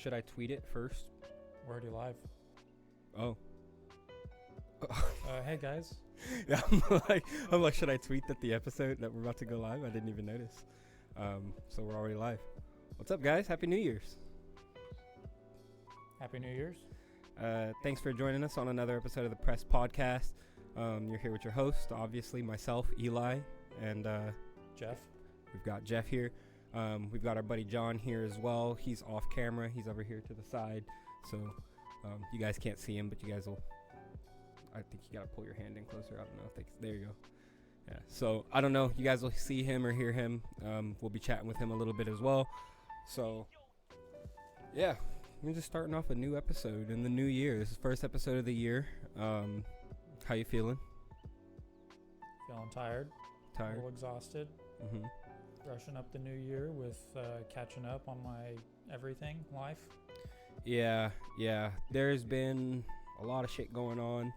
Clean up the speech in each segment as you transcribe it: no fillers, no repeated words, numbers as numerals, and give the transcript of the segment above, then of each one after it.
Should I tweet it first? We're already live. Oh. Hey guys. Yeah, I'm like, should I tweet that the episode that we're about to go live? I didn't even notice. So we're already live. What's up, guys? Happy New Year's. Happy New Year's. Thanks for joining us on another episode of the Press Podcast. You're here with your host, obviously myself, Eli, and Jeff. We've got Jeff here. We've got our buddy John here as well. He's off camera. He's over here to the side. So you guys can't see him, but you guys will. I think you got to pull your hand in closer. I don't know. There you go. Yeah. So I don't know. You guys will see him or hear him. We'll be chatting with him a little bit as well. So yeah, we're just starting off a new episode in the new year. This is the first episode of the year. How you feeling? Feeling tired. A Tired. little exhausted. Mm-hmm. Rushing up the new year with catching up on my everything life. Yeah. There's been a lot of shit going on.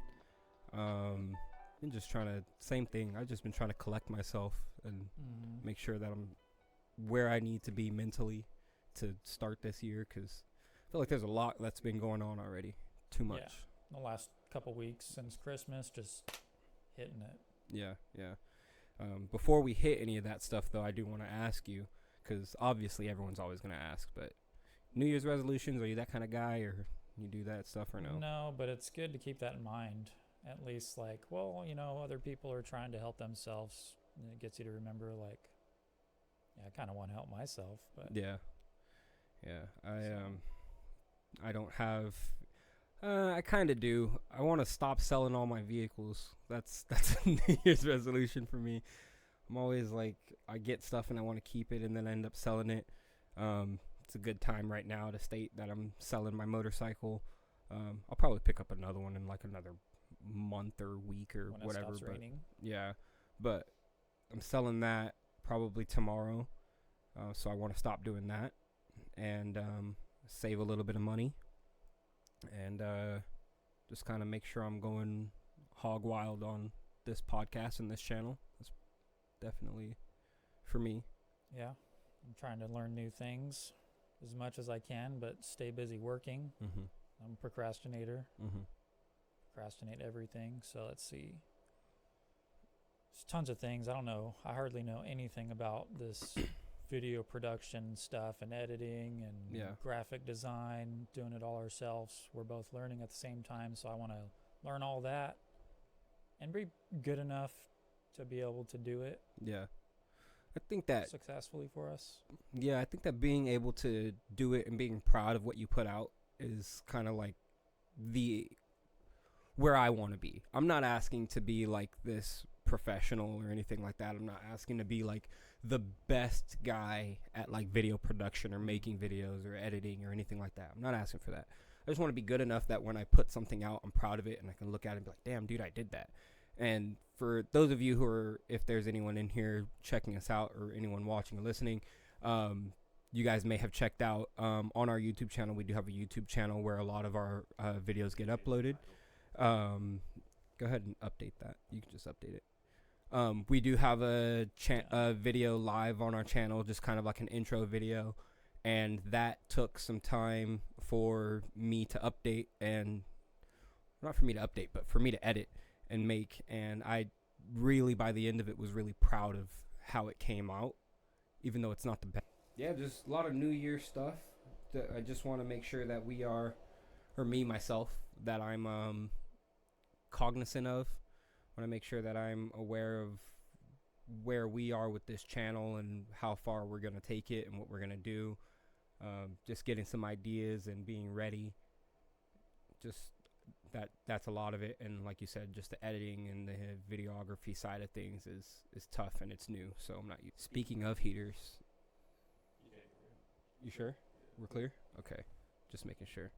Been just trying to, same thing. I've just been trying to collect myself and make sure that I'm where I need to be mentally to start this year, because I feel like there's a lot that's been going on already. Too much. Yeah. The last couple weeks since Christmas, just hitting it. Yeah. Before we hit any of that stuff, though, I do want to ask you, because obviously everyone's always going to ask, but New Year's resolutions, are you that kind of guy, or you do that stuff, or no? No, but it's good to keep that in mind. At least, like, well, you know, other people are trying to help themselves. And it gets you to remember, like, yeah, I kind of want to help myself, but Yeah. I don't have. I kind of do. I want to stop selling all my vehicles. That's a New Year's resolution for me. I'm always like, I get stuff and I want to keep it, and then I end up selling it. It's a good time right now to state that I'm selling my motorcycle. I'll probably pick up another one in like another month or week or when whatever. it stops raining. Yeah, but I'm selling that probably tomorrow. So I want to stop doing that and save a little bit of money. And just kind of make sure I'm going hog wild on this podcast and this channel. That's definitely for me. Yeah, I'm trying to learn new things as much as I can, but stay busy working. Mm-hmm. I'm a procrastinator. Mm-hmm. Procrastinate everything. So let's see. There's tons of things. I don't know. I hardly know anything about this video production stuff and editing and graphic design, doing it all ourselves. We're both learning at the same time, so I want to learn all that and be good enough to be able to do it. Yeah. I think that successfully for us. Yeah, I think that being able to do it and being proud of what you put out is kind of like where I want to be. I'm not asking to be like this professional or anything like that. I'm not asking to be like the best guy at like video production or making videos or editing or anything like that. I'm not asking for that. I just want to be good enough that when I put something out, I'm proud of it and I can look at it and be like, damn, dude, I did that. And for those of you who are, if there's anyone in here checking us out or anyone watching or listening, you guys may have checked out on our YouTube channel. We do have a YouTube channel where a lot of our videos get uploaded. Go ahead and update that. You can just update it. We do have a video live on our channel, just kind of like an intro video, and that took some time for me to update, and not for me to update, but for me to edit and make, and I really, by the end of it, was really proud of how it came out, even though it's not the best. Yeah, just a lot of New Year stuff that I just want to make sure that we are, or me, myself, that I'm cognizant of. I want to make sure that I'm aware of where we are with this channel and how far we're going to take it and what we're going to do. Just getting some ideas and being ready. Just that's a lot of it. And like you said, just the editing and the videography side of things is tough and it's new. So I'm not used. Speaking of heaters. You sure? We're clear? Okay. Just making sure.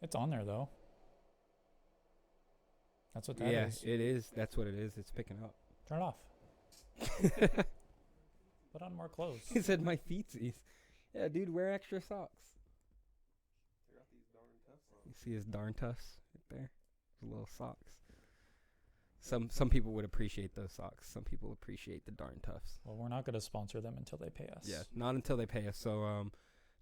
It's on there though. That's what that is. Yeah, it is. That's what it is. It's picking up. Turn it off. Put on more clothes. He said my feetsies. Yeah, dude, wear extra socks. You see his darn tufts right there? His little socks. Some people would appreciate those socks. Some people appreciate the darn tufts. Well, we're not going to sponsor them until they pay us. Yeah, not until they pay us. So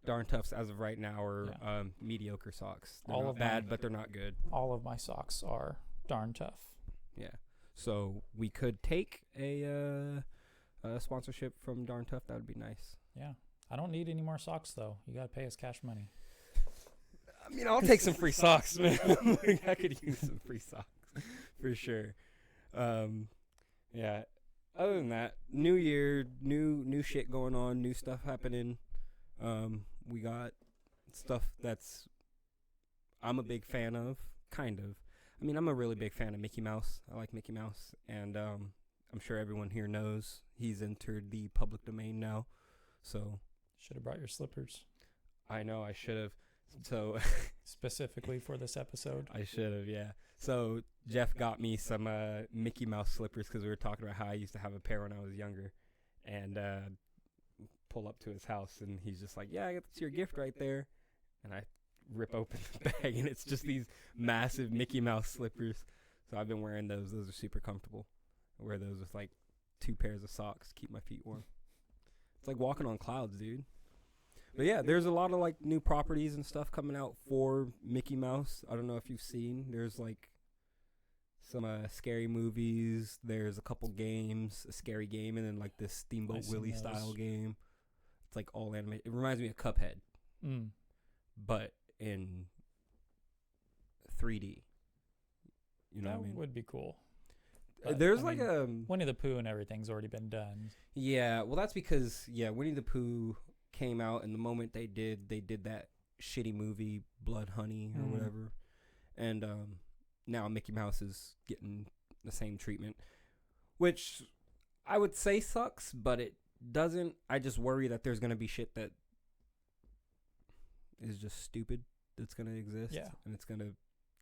Darn Toughs as of right now are mediocre socks. They're All not of bad, mine. but they're not good. All of my socks are Darn Tough. Yeah. So we could take a sponsorship from Darn Tough. That would be nice. Yeah. I don't need any more socks, though. You got to pay us cash money. I mean, I'll take some free socks, man. I could use some free socks for sure. Yeah. Other than that, new year, new shit going on, new stuff happening. We got stuff that's I'm a big fan of, kind of. I mean, I'm a really big fan of Mickey Mouse. I like Mickey Mouse, and I'm sure everyone here knows he's entered the public domain now. So should have brought your slippers. I know I should have. So specifically for this episode, I should have, yeah. So Jeff got me some Mickey Mouse slippers because we were talking about how I used to have a pair when I was younger, and pull up to his house, and he's just like, "Yeah, that's your gift right there," and I rip open the bag, and it's just these massive Mickey Mouse slippers. So I've been wearing those. Those are super comfortable. I wear those with like 2 pairs of socks to keep my feet warm. It's like walking on clouds, dude. But yeah, there's a lot of like new properties and stuff coming out for Mickey Mouse. I don't know if you've seen. There's like some scary movies. There's a couple games, a scary game, and then like this Steamboat Willie style game. It's like all animated. It reminds me of Cuphead, but in 3D. You know what I mean? That would be cool. There's I like mean, Winnie the Pooh and everything's already been done. Yeah, well, that's because Winnie the Pooh came out, and the moment they did that shitty movie Blood Honey or whatever, and now Mickey Mouse is getting the same treatment, which I would say sucks, but it doesn't. I just worry that there's gonna be shit that is just stupid that's gonna exist, and it's gonna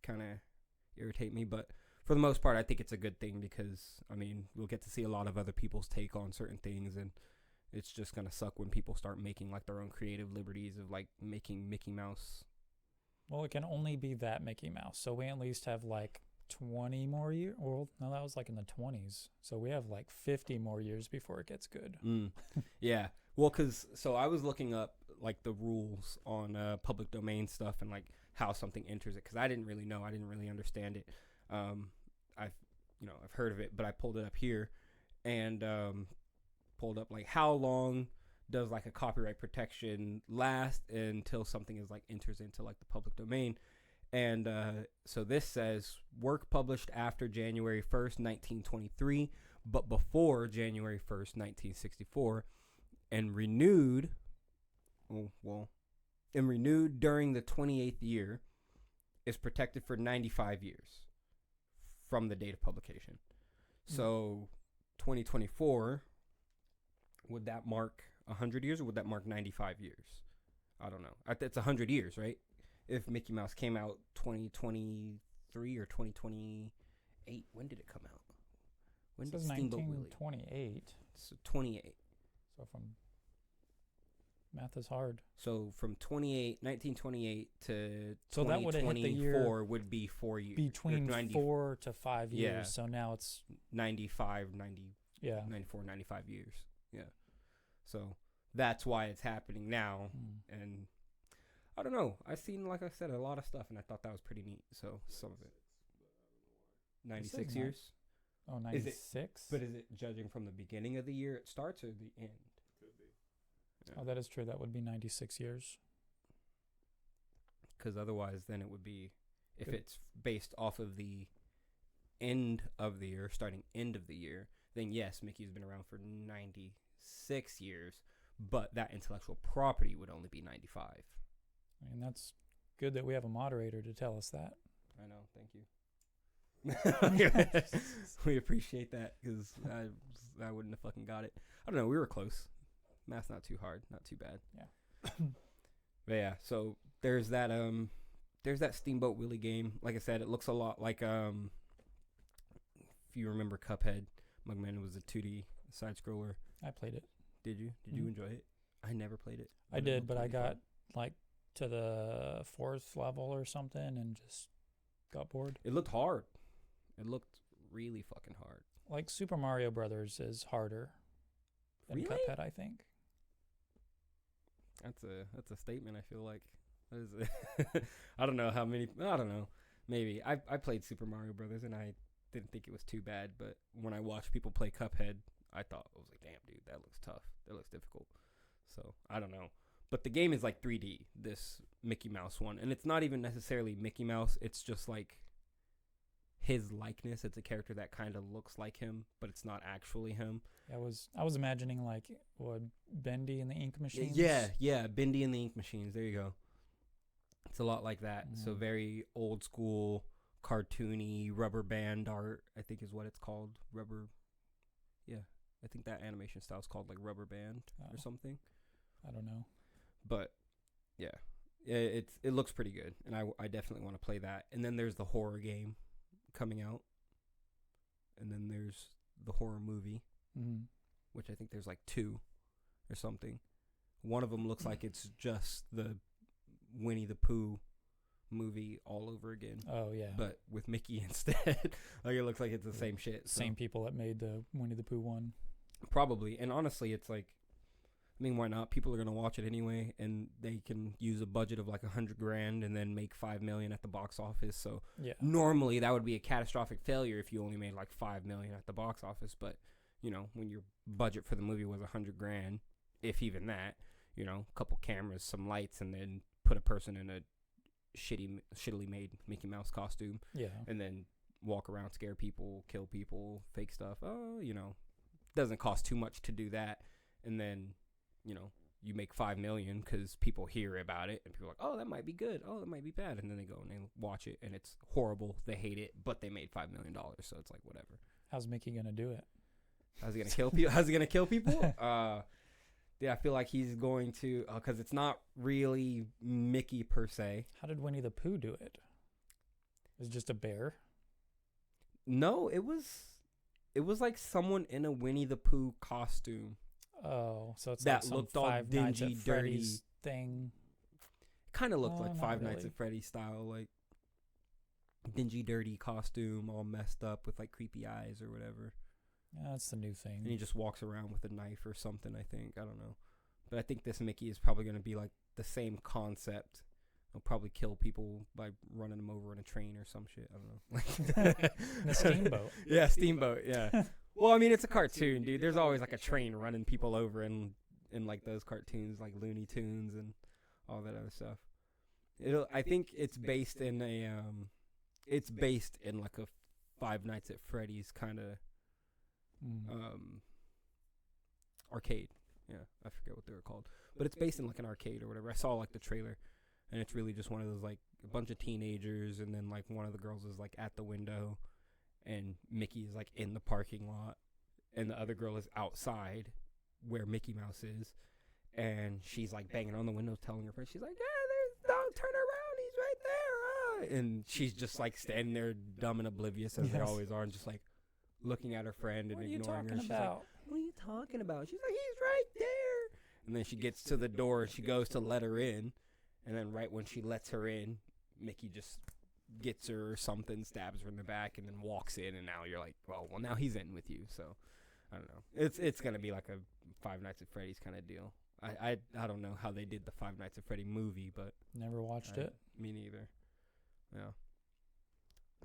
kind of irritate me. But for the most part, I think it's a good thing because I mean we'll get to see a lot of other people's take on certain things, and it's just gonna suck when people start making like their own creative liberties of like making Mickey Mouse. Well, it can only be that Mickey Mouse, so we at least have like 20 more years. Well, no, that was like in the 20s, so we have like 50 more years before it gets good. Yeah, well, so I was looking up like the rules on public domain stuff and like how something enters it because I didn't really know. I didn't really understand it. I've heard of it, but I pulled it up here and pulled up like how long does like a copyright protection last until something is like enters into like the public domain. And so this says work published after January 1st, 1923, but before January 1st, 1964, and renewed during the 28th year is protected for 95 years from the date of publication. So 2024, would that mark 100 years or would that mark 95 years? I don't know. It's 100 years, right? If Mickey Mouse came out 2023 or 2028, when did it come out? When did Steamboat Willie? 1928. So 28. So from math is hard. So from 1928 to so that would hit the year would be 4 years. Between 4 to 5 years. Yeah. So now it's 94, 95 years. Yeah. So that's why it's happening now. And I don't know. I've seen, like I said, a lot of stuff, and I thought that was pretty neat. So some of it. 96 years? Oh, 96? But is it judging from the beginning of the year it starts or the end? Could be. Yeah. Oh, that is true. That would be 96 years. Because otherwise, then it would be, if it's based off of the end of the year, starting end of the year, then yes, Mickey's been around for 96 years, but that intellectual property would only be 95. I mean, that's good that we have a moderator to tell us that. I know. Thank you. We appreciate that because I wouldn't have fucking got it. I don't know. We were close. Math's not too hard. Not too bad. Yeah. But yeah, so there's that Steamboat Willie game. Like I said, it looks a lot like if you remember Cuphead, Mugman was a 2D side scroller. I played it. Did you? Did you enjoy it? I never played it. I did, but I got like to the 4th level or something and just got bored. It looked hard. It looked really fucking hard. Like Super Mario Brothers is harder than Really? Cuphead, I think. That's a statement. I feel like that is I don't know how many. I don't know. Maybe I played Super Mario Brothers and I didn't think it was too bad. But when I watched people play Cuphead, I thought I was like, damn, dude, that looks tough. That looks difficult. So I don't know. But the game is like 3D. This Mickey Mouse one, and it's not even necessarily Mickey Mouse. It's just like his likeness. It's a character that kind of looks like him, but it's not actually him. I was imagining like what Bendy and the Ink Machines. Yeah, Bendy and the Ink Machines. There you go. It's a lot like that. So very old school, cartoony, rubber band art, I think is what it's called. Yeah, I think that animation style is called like rubber band or something. I don't know. But yeah, it looks pretty good, and I definitely want to play that. And then there's the horror game coming out, and then there's the horror movie, which I think there's like 2 or something. One of them looks like it's just the Winnie the Pooh movie all over again. Oh yeah, but with Mickey instead. Like it looks like it's the same shit. Same people that made the Winnie the Pooh one. Probably. And honestly, it's like, I mean, why not? People are gonna watch it anyway, and they can use a budget of like $100,000 and then make $5 million at the box office. So yeah, normally that would be a catastrophic failure if you only made like $5 million at the box office. But you know, when your budget for the movie was $100,000, if even that, you know, a couple cameras, some lights, and then put a person in a shittily made Mickey Mouse costume, and then walk around, scare people, kill people, fake stuff. Oh, you know, doesn't cost too much to do that, and then, you know, you make $5 million because people hear about it and people are like, oh, that might be good, oh, that might be bad, and then they go and they watch it and it's horrible, they hate it, but they made $5 million, so it's like whatever. How's Mickey gonna do it? How's he gonna kill people? How's he gonna kill people? Yeah, I feel like he's going to, because it's not really Mickey per se. How did Winnie the Pooh do it? It was just a bear? No, it was like someone in a Winnie the Pooh costume. Oh, so it's that like some looked all Five dingy, Nights at dirty Freddy's thing. Kind of looked like not Five Nights really. at Freddy's style, like dingy, dirty costume, all messed up with like creepy eyes or whatever. Yeah, that's the new thing. And he just walks around with a knife or something, I think. I don't know. But I think this Mickey is probably going to be like the same concept. He'll probably kill people by running them over in a train or some shit. I don't know. In a steamboat. Yeah, steamboat, yeah. Well, I mean, it's a cartoon, dude. There's always like a train running people over in like those cartoons, like Looney Tunes and all that other stuff. I think it's based in like a Five Nights at Freddy's kind of arcade. Yeah, I forget what they were called, but it's based in like an arcade or whatever. I saw like the trailer, and it's really just one of those like a bunch of teenagers, and then like one of the girls is like at the window, and Mickey is like in the parking lot, and the other girl is outside where Mickey Mouse is, and she's like banging on the window telling her friend, she's like, yeah, don't turn around, he's right there, and she's just like standing there dumb and oblivious as they always are, and just like looking at her friend and ignoring her. She's like, what are you talking about? She's like, he's right there. And then she gets to the door and she goes to let her in, and then right when she lets her in, Mickey just gets her or something, stabs her in the back, and then walks in, and now you're like, well now he's in with you. So I don't know, it's gonna be like a Five Nights at Freddy's kind of deal. I don't know how they did the Five Nights at Freddy movie, but never watched it. Me neither. Yeah,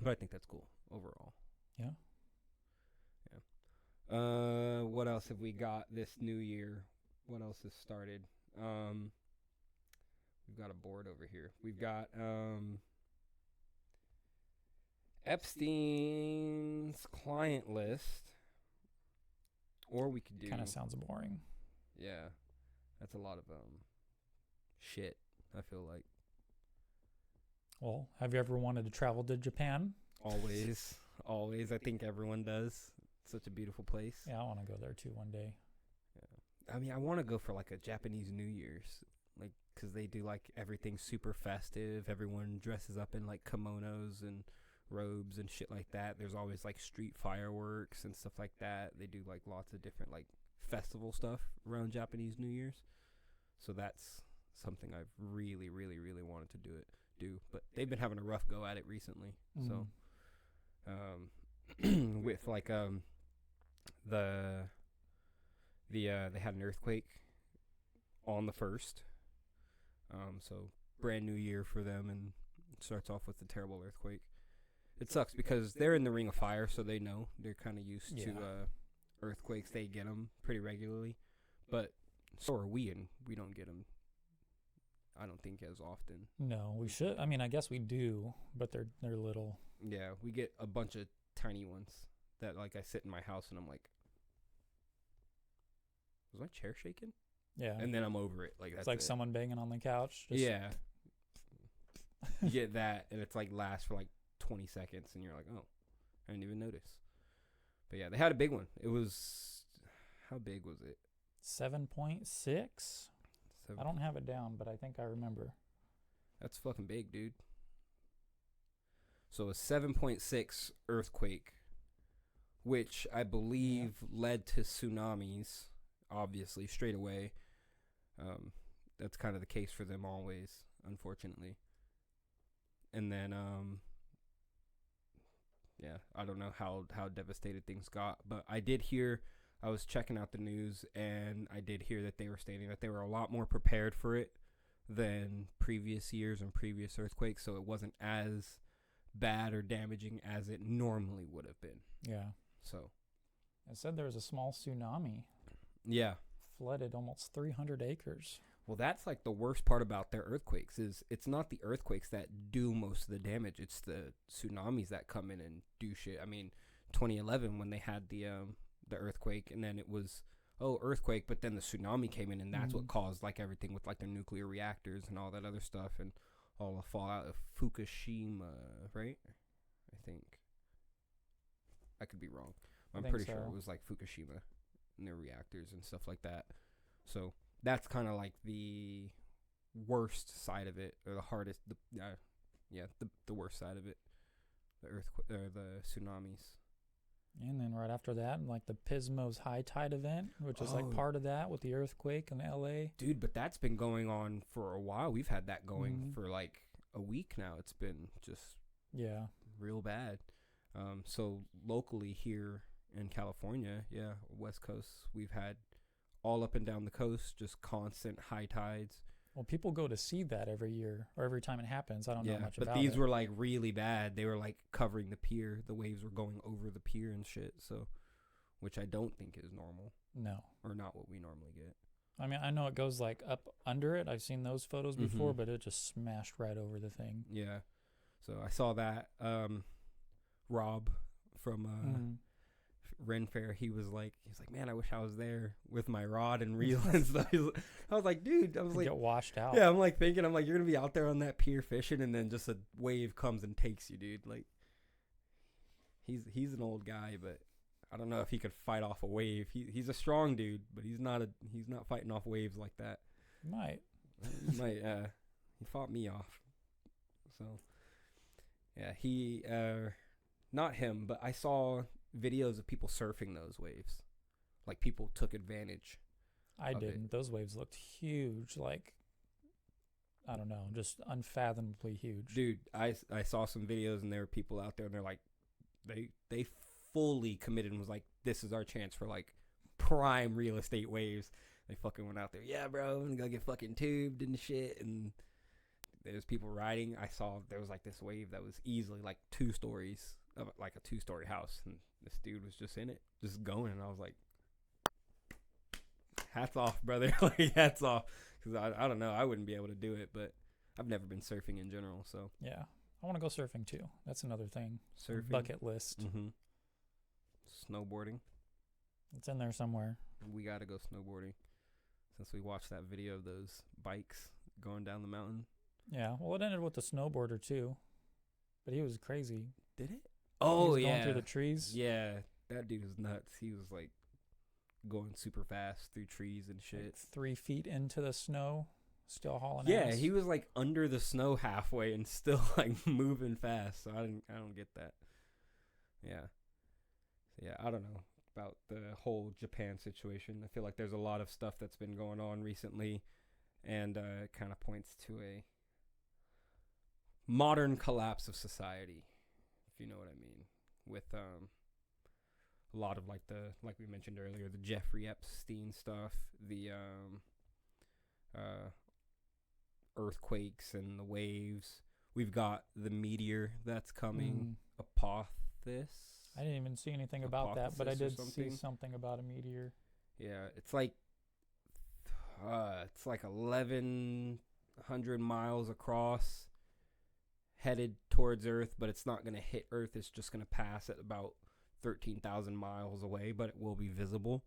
but I think that's cool overall. Yeah. What else have we got this new year? What else has started? We've got a board over here. We've got Epstein's client list, or we could do. Kind of sounds boring. Yeah, that's a lot of shit, I feel like. Well, have you ever wanted to travel to Japan? Always. I think everyone does. Such a beautiful place. Yeah, I want to go there too one day. Yeah. I mean, I want to go for like a Japanese New Year's, like, because they do like everything super festive. Everyone dresses up in like kimonos and robes and shit like that. There's always like street fireworks and stuff like that. They do like lots of different like festival stuff around Japanese New Year's. So that's something I've really, really, really wanted to do. But they've been having a rough go at it recently. So, with like they had an earthquake on the 1st, So brand new year for them, and it starts off with a terrible earthquake. It sucks because they're in the ring of fire, so they know. They're kind of used to earthquakes. They get them pretty regularly, but so are we, and we don't get them, I don't think, as often. No, we should. I mean, I guess we do, but they're little. Yeah, we get a bunch of tiny ones that, like, I sit in my house and I'm like, was my chair shaking? Yeah. And then I'm over it. Like, that's it's like it. someone banging on the couch. Just Yeah. You get that, and it's like lasts for like 20 seconds, and you're like, oh, I didn't even notice. But yeah, they had a big one. It was, how big was it? 7.6? I don't have it down, but I think I remember. That's fucking big, dude. So a 7.6 earthquake, which I believe led to tsunamis, obviously, straight away. That's kind of the case for them always, unfortunately. And then, yeah, I don't know how devastated things got, but I did hear, I was checking out the news, and I did hear that they were stating that they were a lot more prepared for it than previous years and previous earthquakes, so it wasn't as bad or damaging as it normally would have been. Yeah. So it said there was a small tsunami. Yeah. Flooded almost 300 acres. Well, that's like the worst part about their earthquakes is it's not the earthquakes that do most of the damage. It's the tsunamis that come in and do shit. I mean, 2011 when they had the earthquake, and then it was, earthquake, but then the tsunami came in, and that's what caused like everything with like their nuclear reactors and all that other stuff and all the fallout of Fukushima, right? I think. I could be wrong. I'm pretty sure it was like Fukushima and their reactors and stuff like that. So that's kind of like the worst side of it, or the hardest, the worst side of it, the earthquake, the tsunamis. And then right after that, like the Pismo's high tide event, which is like part of that with the earthquake in LA. Dude, but that's been going on for a while. We've had that going for like a week now. It's been just real bad. So locally here in California, West Coast, we've had all up and down the coast, just constant high tides. Well, people go to see that every year or every time it happens. I don't know much about it. But these were like really bad. They were like covering the pier. The waves were going over the pier and shit. So, which I don't think is normal. No. Or not what we normally get. I mean, I know it goes like up under it. I've seen those photos before, but it just smashed right over the thing. Yeah. So I saw that. Rob from Ren Fair, he's like, man, I wish I was there with my rod and reel and stuff. I was like, dude, get washed out. Yeah, I'm like thinking, you're gonna be out there on that pier fishing, and then just a wave comes and takes you, dude. Like, he's an old guy, but I don't know if he could fight off a wave. He's a strong dude, but he's not fighting off waves like that. He might. He fought me off. So yeah, he not him, but I saw videos of people surfing those waves. Like, people took advantage. I didn't. Those waves looked huge. Like, I don't know, just unfathomably huge. Dude, I saw some videos, and there were people out there, and they're like, they fully committed and was like, this is our chance for like prime real estate waves. They fucking went out there. Yeah, bro, I'm gonna get fucking tubed and shit. And there's people riding. I saw there was like this wave that was easily like 2 stories, like a 2-story house, and this dude was just in it, just going, and I was like, hats off, brother. Like, hats off, because I don't know, I wouldn't be able to do it, but I've never been surfing in general, so yeah, I want to go surfing too. That's another thing. Surfing, bucket list. Snowboarding, it's in there somewhere. We gotta go snowboarding since we watched that video of those bikes going down the mountain. Yeah, well, it ended with the snowboarder too, but he was crazy. Did it? Oh, he was going through the trees. Yeah, that dude was nuts. He was like going super fast through trees and shit. Like 3 feet into the snow, still hauling ass. Yeah, he was like under the snow halfway and still like moving fast. So I don't get that. Yeah. So yeah, I don't know about the whole Japan situation. I feel like there's a lot of stuff that's been going on recently, and it kind of points to a modern collapse of society, if you know what I mean, with a lot of like we mentioned earlier, the Jeffrey Epstein stuff, the earthquakes and the waves. We've got the meteor that's coming, Apophis. I didn't even see anything about that, but I did see something about a meteor. Yeah, it's like 1,100 miles across, headed towards Earth, but it's not going to hit Earth. It's just going to pass at about 13,000 miles away, but it will be visible.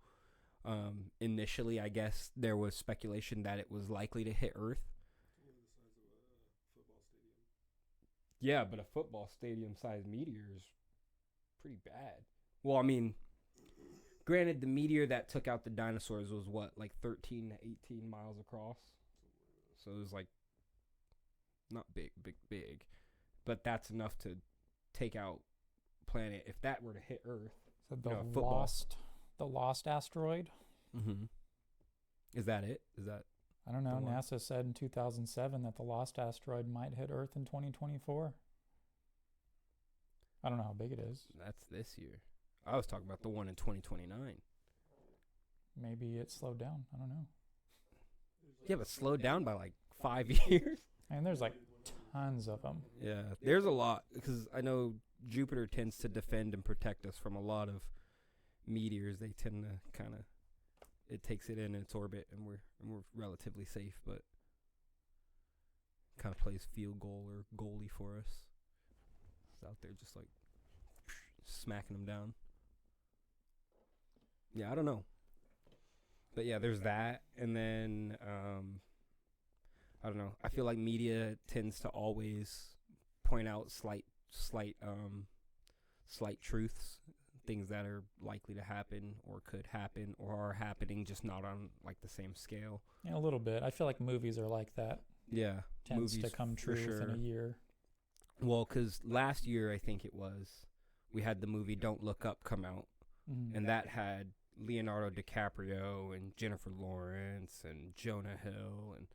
Initially, I guess there was speculation that it was likely to hit Earth. Yeah, but a football stadium-sized meteor is pretty bad. Well, I mean, granted, the meteor that took out the dinosaurs was what, like 13 to 18 miles across? So it was like not big, but that's enough to take out planet. If that were to hit Earth, so the lost asteroid. Mm-hmm. Is that it? Is that? I don't know. NASA said in 2007 that the lost asteroid might hit Earth in 2024. I don't know how big it is. That's this year. I was talking about the one in 2029. Maybe it slowed down. I don't know. Yeah, but slowed down by like 5 years. And there's like tons of them. Yeah, there's a lot, because I know Jupiter tends to defend and protect us from a lot of meteors. They tend to kind of, it takes it in its orbit, and we're relatively safe, but kind of plays field goal or goalie for us. It's out there just like smacking them down. Yeah, I don't know. But yeah, there's that, and then I don't know. I feel like media tends to always point out slight truths, things that are likely to happen or could happen or are happening, just not on like the same scale. Yeah, a little bit. I feel like movies are like that. Yeah, tends to come true within a year. Well, because last year, I think it was, we had the movie Don't Look Up come out, and that had Leonardo DiCaprio and Jennifer Lawrence and Jonah Hill, and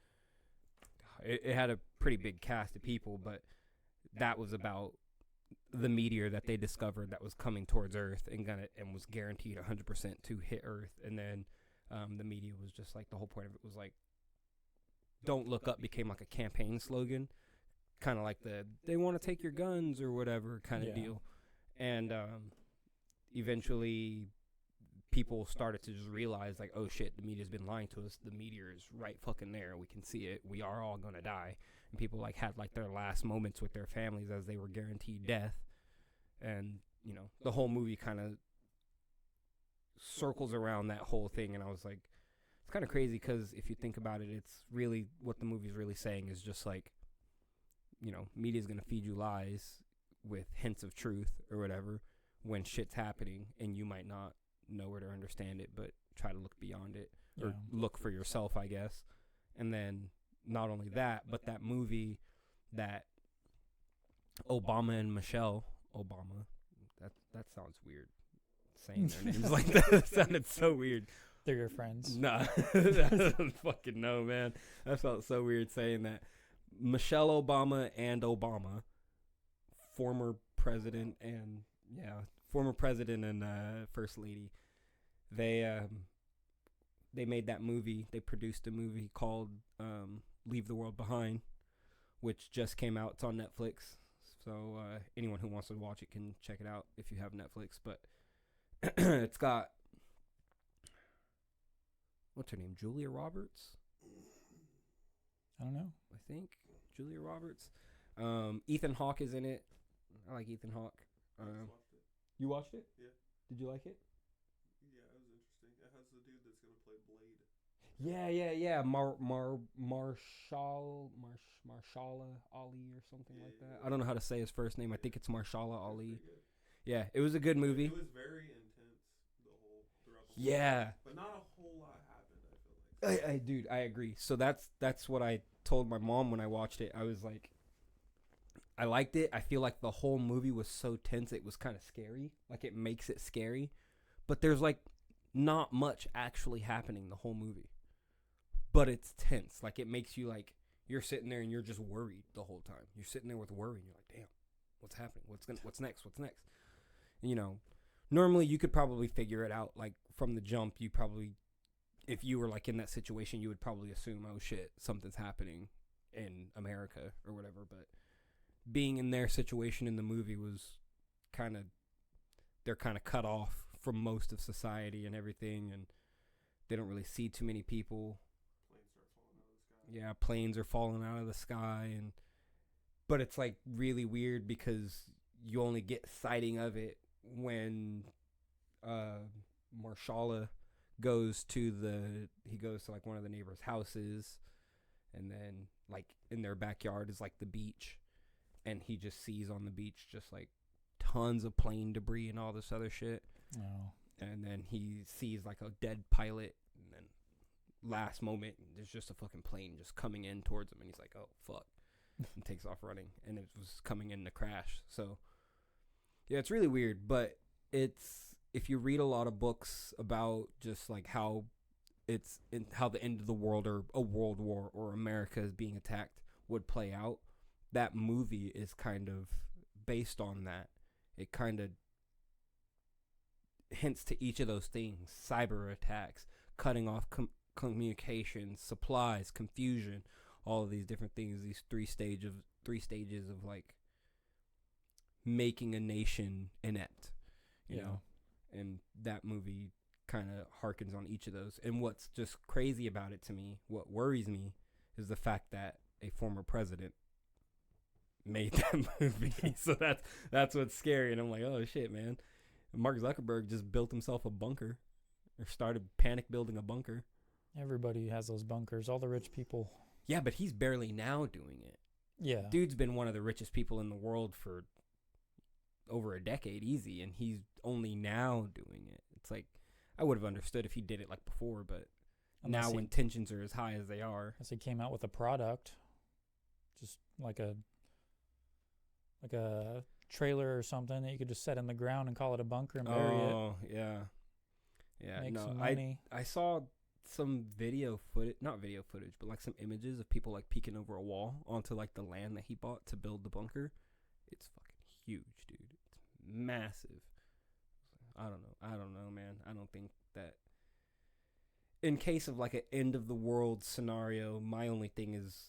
it had a pretty big cast of people, but that was about the meteor that they discovered that was coming towards Earth and was guaranteed 100% to hit Earth. And then the media was just like, the whole point of it was like, Don't Look Up became like a campaign slogan, kind of like they want to take your guns or whatever kind of deal. And eventually people started to just realize, like, oh shit, the media's been lying to us. The meteor is right fucking there. We can see it. We are all gonna die. And people like had like their last moments with their families as they were guaranteed death. And you know, the whole movie kind of circles around that whole thing. And I was like, it's kind of crazy, because if you think about it, it's really what the movie's really saying is just like, you know, media's gonna feed you lies with hints of truth or whatever when shit's happening, and you might not know where to understand it, but try to look beyond it, or look for yourself, I guess. And then not only that, but that movie that Obama and Michelle Obama, that sounds weird saying their names like that. That sounded so weird. They're your friends. Nah, I don't fucking know, man. That felt so weird saying that. Michelle Obama and Obama, former president and First Lady, they made that movie. They produced a movie called Leave the World Behind, which just came out. It's on Netflix, so anyone who wants to watch it can check it out if you have Netflix. But it's got, what's her name, Julia Roberts? I don't know. I think Julia Roberts. Ethan Hawke is in it. I like Ethan Hawke. You watched it? Yeah. Did you like it? Yeah, it was interesting. It has the dude that's gonna play Blade. Yeah. Marshala Ali or something like that. I don't know how to say his first name. I think it's Marshala Ali. Yeah, it was a good movie. It was very intense throughout the whole yeah. But not a whole lot happened, I feel like. Dude, I agree. So that's what I told my mom when I watched it. I was like, I liked it. I feel like the whole movie was so tense, it was kind of scary. Like, it makes it scary. But there's, like, not much actually happening the whole movie. But it's tense. Like, it makes you, like, you're sitting there and you're just worried the whole time. You're sitting there with worry, and you're like, damn, what's happening? What's next? And, you know, normally you could probably figure it out. Like, from the jump, if you were, like, in that situation, you would probably assume, oh, shit, something's happening. in America or whatever. But being in their situation in the movie was kind of, they're kind of cut off from most of society and everything, and they don't really see too many people. Planes are falling out of the sky, and but it's like really weird because you only get sighting of it when Marshala goes to like one of the neighbors' houses, and then like in their backyard is like the beach, and he just sees on the beach just like tons of plane debris and all this other shit. Oh. And then he sees like a dead pilot, and then last moment there's just a fucking plane just coming in towards him, and he's like, oh fuck, and takes off running, and it was coming in to crash. So yeah, it's really weird, but it's, if you read a lot of books about just like how how the end of the world or a world war or America is being attacked would play out, that movie is kind of based on that. It kind of hints to each of those things: cyber attacks, cutting off communications, supplies, confusion, all of these different things, these three stages of like making a nation inept, you know. And that movie kind of harkens on each of those. And what's just crazy about it to me, what worries me, is the fact that a former president made that movie. So that's what's scary. And I'm like, oh shit, man. Mark Zuckerberg just built himself a bunker, or started panic building a bunker. Everybody has those bunkers, all the rich people. Yeah, but he's barely now doing it. Yeah. Dude's been one of the richest people in the world for over a decade easy, and he's only now doing it. It's like, I would have understood if he did it like before, but now when tensions are as high as they are. As he came out with a product, just like a trailer or something that you could just set in the ground and call it a bunker and bury it. Oh, yeah. Yeah, Make no, some money. I saw some not video footage, but like some images of people like peeking over a wall onto like the land that he bought to build the bunker. It's fucking huge, dude. It's massive. I don't know, man. I don't think that, in case of like an end of the world scenario, my only thing is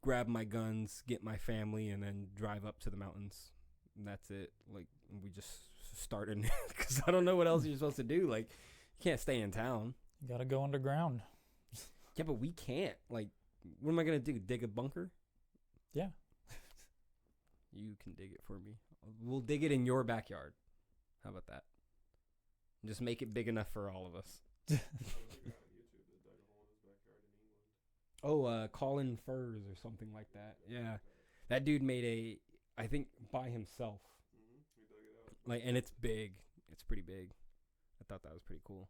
grab my guns, get my family, and then drive up to the mountains. And that's it. Like, we just start in, because I don't know what else you're supposed to do. Like, you can't stay in town. You gotta go underground. Yeah, but we can't. Like, what am I gonna do? Dig a bunker? Yeah. You can dig it for me. We'll dig it in your backyard. How about that? Just make it big enough for all of us. Oh, Colin Furs or something like that. Yeah. That dude made I think by himself. He dug it out. Like, and it's big. It's pretty big. I thought that was pretty cool.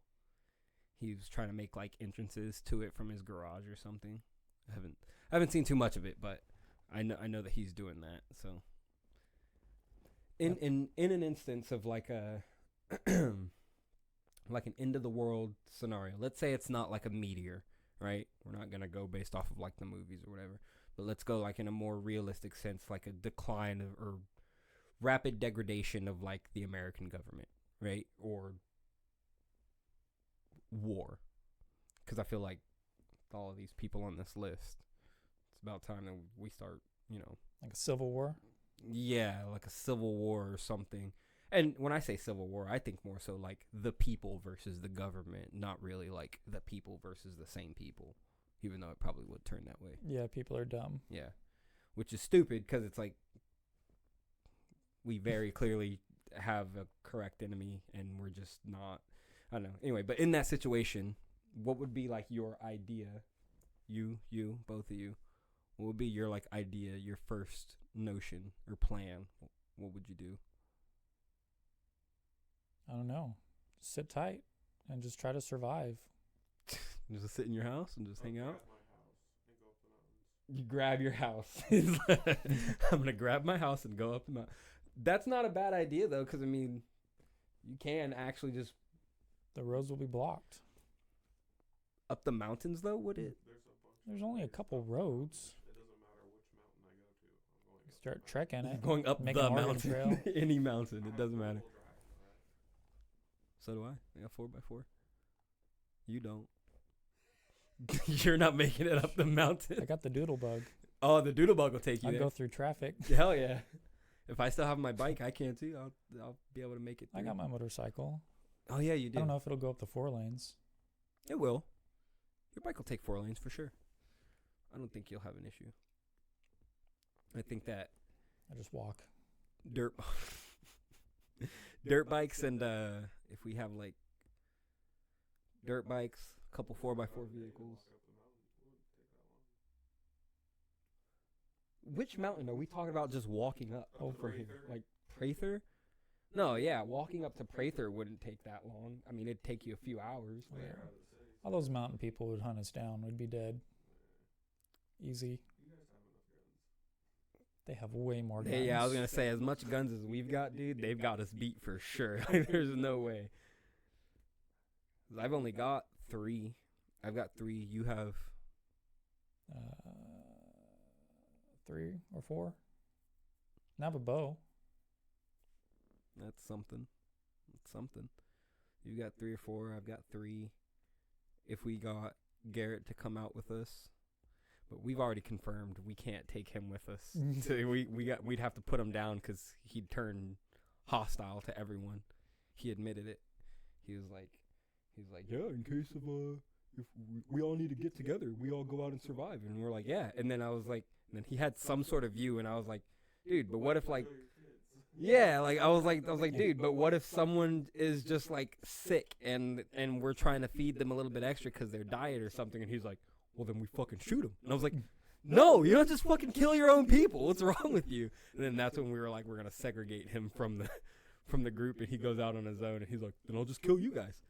He was trying to make like entrances to it from his garage or something. I haven't seen too much of it, but I know that he's doing that. So in an instance of like a like an end of the world scenario, let's say it's not like a meteor, right? We're not gonna go based off of like the movies or whatever, but let's go like in a more realistic sense, like a decline of, or rapid degradation of like the American government, right? Or war, because I feel like all of these people on this list, it's about time that we start, you know, like a civil war. Yeah, like a civil war or something. And when I say civil war, I think more so like the people versus the government, not really like the people versus the same people, even though it probably would turn that way. Yeah, people are dumb. Yeah, which is stupid because it's like we very clearly have a correct enemy and we're just not. I don't know. Anyway, but in that situation, what would be like your idea? You, both of you. What would be your like idea, your first notion or plan? What would you do? I don't know. Just sit tight and just try to survive. Just sit in your house and just hang out? My house and go up the mountains. You grab your house. I'm going to grab my house and go up the mountain. That's not a bad idea, though, because, I mean, you can actually just... The roads will be blocked. Up the mountains, though, would it? There's only a couple roads. It doesn't matter which mountain I go to. I'm going up Start the trekking it. Going up Make the an Oregon mountain. Trail. Any mountain. It doesn't matter. Four-wheel drive, So do I. I got 4x4. You don't. You're not making it up the I mountain. got the doodle bug. Oh, the doodle bug will take you I'll there. go through traffic. Hell yeah. If I still have my bike, I can too. I'll be able to make it through. I got my motorcycle. Oh yeah, you do. I don't know if it'll go up the 4 lanes. It will. Your bike will take 4 lanes for sure. I don't think you'll have an issue. I think that I just walk. dirt dirt bikes and if we have like dirt bikes, a couple 4x4 vehicles. Which mountain are we talking about? Just walking up from here, like Prather? No, yeah, walking up to Prather wouldn't take that long. I mean, it'd take you a few hours. But Yeah. All those mountain people would hunt us down. We'd be dead. Easy. They have way more guns. yeah, I was gonna say, as much guns as we've got, dude, they've got us beat for sure. There's no way. 'Cause I've only got 3. I've got 3. You have 3 or 4. And I have a bow. that's something. That's something. You got 3 or 4. I've got 3. If we got Garrett to come out with us, but we've already confirmed we can't take him with us. So we'd have to put him down because he'd turn hostile to everyone. He admitted it. He was like, yeah, in case of if we all need to get together, we all go out and survive. And we're like, yeah. And then I was like, and then he had some sort of view, and I was like, dude, but what if like, yeah, like I was like, dude, but what if someone is just like sick and we're trying to feed them a little bit extra because they're diet or something? And he's like, well, then we fucking shoot them. And I was like, no, you don't just fucking kill your own people. What's wrong with you? And then that's when we were like, we're gonna segregate him from the group, and he goes out on his own, and he's like, then I'll just kill you guys.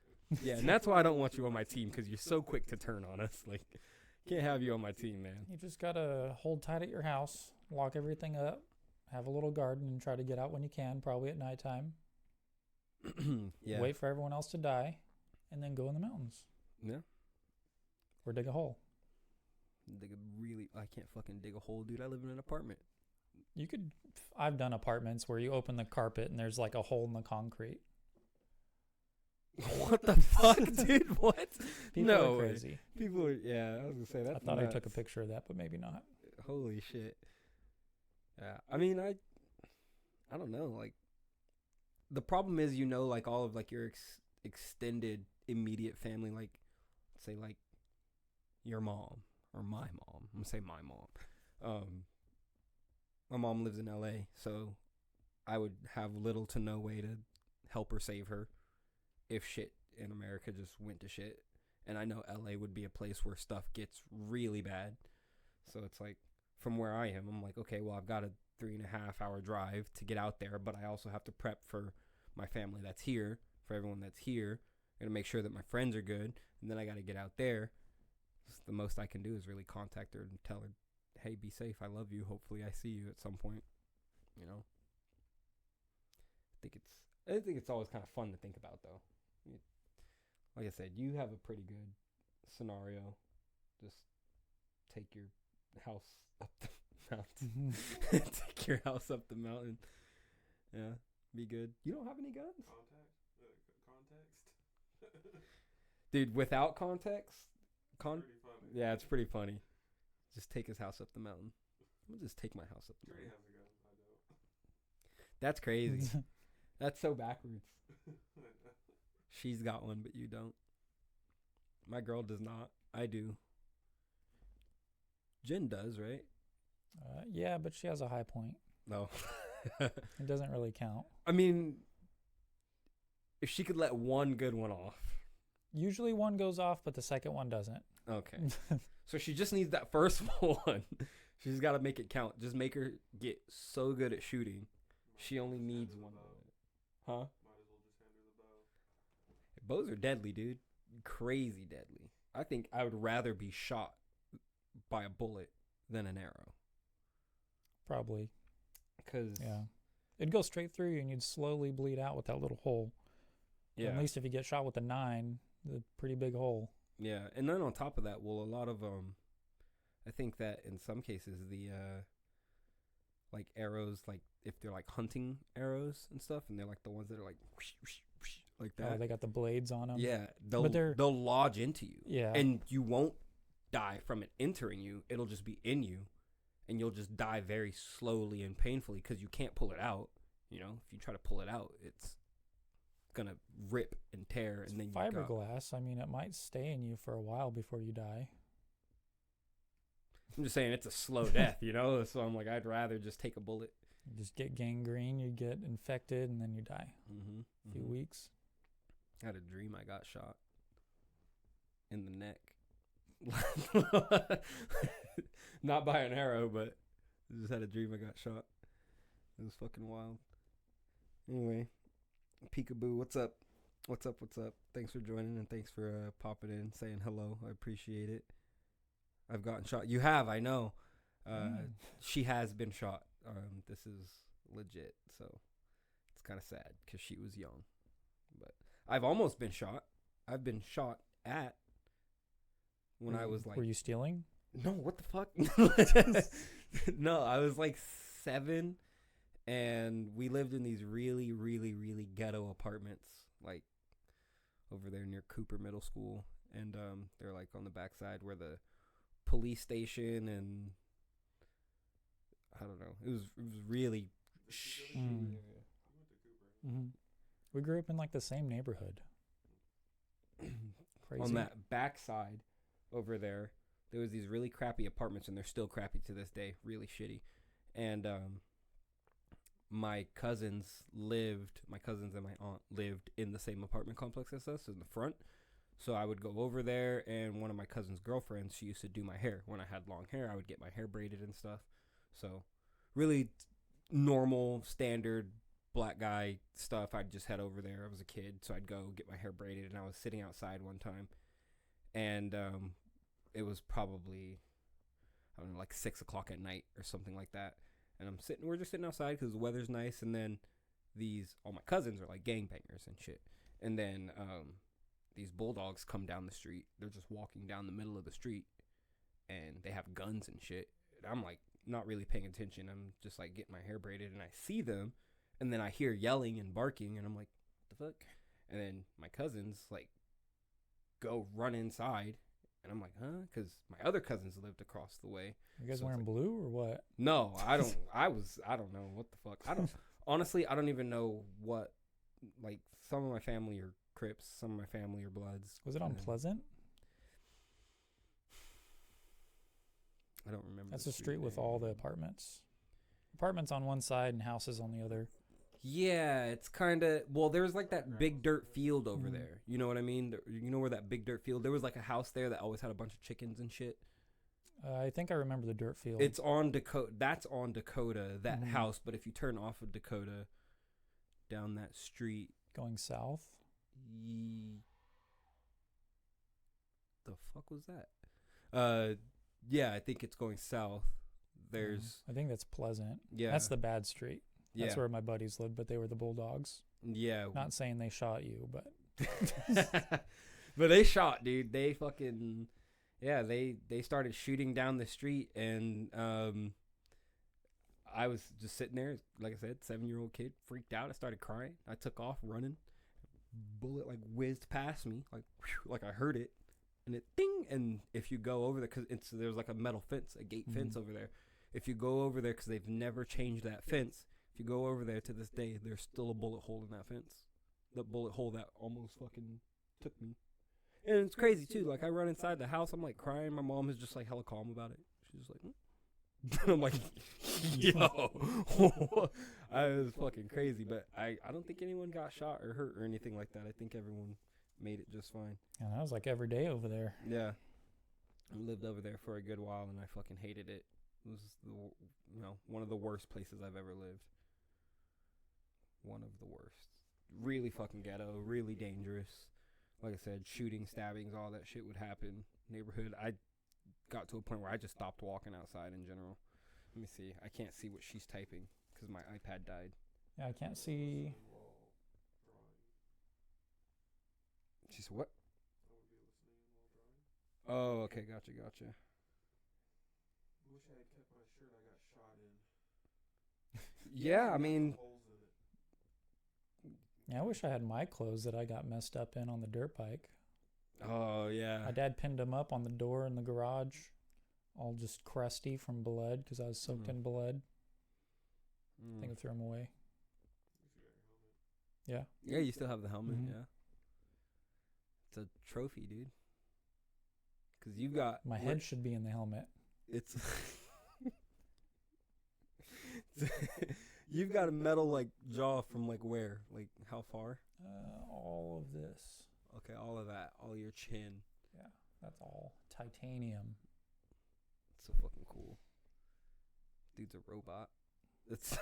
Yeah, and that's why I don't want you on my team, because you're so quick to turn on us. Like, can't have you on my team, man. You just gotta hold tight at your house, lock everything up, have a little garden, and try to get out when you can, probably at nighttime. Yeah. Wait for everyone else to die, and then go in the mountains. Yeah. Or dig a hole. I can't fucking dig a hole, dude. I live in an apartment. You could. I've done apartments where you open the carpet and there's like a hole in the concrete. What the fuck, dude? What? People No are way. crazy. People are, yeah, I was gonna say I that's thought I nuts. took a picture of that, but maybe not. Holy shit. Yeah, I mean, I don't know. Like, the problem is, like all of like your extended immediate family, like, say like your mom or my mom. I'm gonna say my mom. My mom lives in LA, so I would have little to no way to help her save her if shit in America just went to shit. And I know LA would be a place where stuff gets really bad. So it's like, from where I am, I'm like, okay, well, I've got a 3.5 hour drive to get out there, but I also have to prep for my family that's here, for everyone that's here. I gotta make sure that my friends are good, and then I gotta get out there. So the most I can do is really contact her and tell her, hey, be safe, I love you, hopefully I see you at some point, I think it's always kind of fun to think about, though. Like I said, you have a pretty good scenario. Just take your house up the mountain. Take your house up the mountain. Yeah, be good. You don't have any guns? Context? Dude, without context? Pretty funny. Yeah, it's pretty funny. Just take his house up the mountain. I'm gonna just take my house up the Trey mountain. has a gun. I don't. That's crazy. That's so backwards. She's got one, but you don't. My girl does not. I do. Jen does, right? Yeah, but she has a high point. No. It doesn't really count. I mean, if she could let one good one off. Usually one goes off, but the second one doesn't. Okay. So she just needs that first one. She's got to make it count. Just make her get so good at shooting. She only needs one bullet. Huh? Might as well just hand her the bow. Bows are deadly, dude. Crazy deadly. I think I would rather be shot by a bullet than an arrow. Probably. Because, Yeah. It'd go straight through you and you'd slowly bleed out with that little hole. yeah. At least if you get shot with a 9, the pretty big hole. Yeah. And then on top of that, well, a lot of, I think that in some cases, the, like arrows, like if they're like hunting arrows and stuff, and they're like the ones that are like, whoosh, whoosh, whoosh, like that. They got the blades on them. Yeah. But they're- They'll lodge into you. Yeah. And you won't die from it entering you. It'll just be in you, and you'll just die very slowly and painfully because you can't pull it out. You know, if you try to pull it out, it's gonna rip and tear, and then fiberglass. I mean, it might stay in you for a while before you die. I'm just saying it's a slow death, you know. So I'm like, I'd rather just take a bullet. You just get gangrene, you get infected, and then you die. A few weeks. I had a dream I got shot in the neck. Not by an arrow, but I just had a dream I got shot. It was fucking wild. Anyway, Peekaboo, what's up? What's up? What's up? Thanks for joining, and thanks for popping in, saying hello. I appreciate it. I've gotten shot. You have, I know. She has been shot. This is legit, so it's kind of sad because she was young. But I've almost been shot. I've been shot at when I was like... Were you stealing? No, what the fuck? No, I was like 7, and we lived in these really, really, really ghetto apartments, like over there near Cooper Middle School. And they're like on the backside where the police station and... I don't know. It was really We grew up in like the same neighborhood. Crazy. On that backside over there was these really crappy apartments, and they're still crappy to this day, really shitty. And my cousins and my aunt lived in the same apartment complex as us in the front. So I would go over there, and one of my cousin's girlfriends, she used to do my hair. When I had long hair, I would get my hair braided and stuff. So really normal, standard black guy stuff. I'd just head over there. I was a kid, so I'd go get my hair braided, and I was sitting outside one time, and it was probably, I don't know, like 6 o'clock at night or something like that. And we're just sitting outside because the weather's nice, and then all my cousins are like gangbangers and shit. And then these bulldogs come down the street. They're just walking down the middle of the street, and they have guns and shit. And I'm like, not really paying attention. I'm just like getting my hair braided, and I see them, and then I hear yelling and barking, and I'm like, what the fuck? And then my cousins like go run inside, and I'm like, huh? Because my other cousins lived across the way. You guys wearing blue or what? No, I don't. I don't know what the fuck. Honestly, I don't even know what. Like, some of my family are Crips, some of my family are Bloods. Was it on Pleasant? I don't remember. That's a street with all the apartments. Apartments on one side and houses on the other. Yeah, it's kind of... Well, there's like that big dirt field over there. You know what I mean? You know where that big dirt field... There was like a house there that always had a bunch of chickens and shit. I think I remember the dirt field. It's on Dakota. That's on Dakota, that house. But if you turn off of Dakota down that street... Going south? The fuck was that? Yeah, I think it's going south. There's... I think that's Pleasant. Yeah. That's the bad street. Yeah. That's where my buddies lived, but they were the Bulldogs. Yeah. Not saying they shot you, but... But they shot, dude. They fucking... Yeah, they started shooting down the street, and I was just sitting there, like I said, 7-year-old kid, freaked out. I started crying. I took off running. Bullet like whizzed past me, like whew, like I heard it, and it ding. And if you go over there, because there's like a metal fence, a gate fence over there. If you go over there, because they've never changed that fence, if you go over there to this day, there's still a bullet hole in that fence. The bullet hole that almost fucking took me. And it's crazy too. Like, I run inside the house, I'm like crying. My mom is just like hella calm about it. She's just like, I'm like, yo, I was fucking crazy. But I don't think anyone got shot or hurt or anything like that. I think everyone made it just fine. Yeah, that was like every day over there. Yeah, I lived over there for a good while, and I fucking hated it. It was one of the worst places I've ever lived. One of the worst. Really fucking ghetto. Really dangerous. Like I said, shooting, stabbings, all that shit would happen. Neighborhood. I got to a point where I just stopped walking outside in general. Let me see. I can't see what she's typing because my iPad died. Yeah, I can't see. She said what? Oh, okay. Gotcha. Wish I had kept my shirt I got shot in. Yeah, I mean... Yeah, I wish I had my clothes that I got messed up in on the dirt bike. Oh yeah. My dad pinned them up on the door in the garage, all just crusty from blood because I was soaked in blood. I think I threw them away. Yeah. Yeah, you still have the helmet. Mhm. Yeah. It's a trophy, dude. Because you've got My head should be in the helmet. It's you've got a metal like jaw from like where? Like how far? All of this. Okay, all of that, all your chin. Yeah, that's all titanium. It's so fucking cool. Dude's a robot. It's.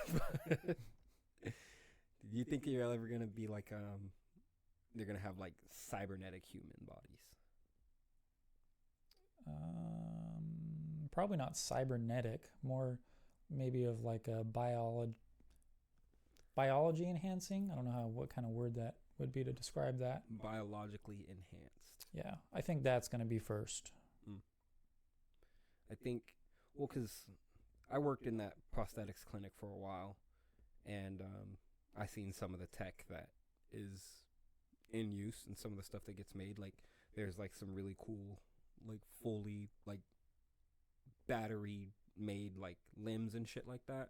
Do you think you're ever gonna be like they're gonna have like cybernetic human bodies? Probably not cybernetic. More maybe of like a biology enhancing. I don't know what kind of word that would be to describe that. Biologically enhanced. Yeah, I think that's going to be first. I think, well, because I worked in that prosthetics clinic for a while, and I seen some of the tech that is in use and some of the stuff that gets made. Like, there's like some really cool, like fully like battery made like limbs and shit like that.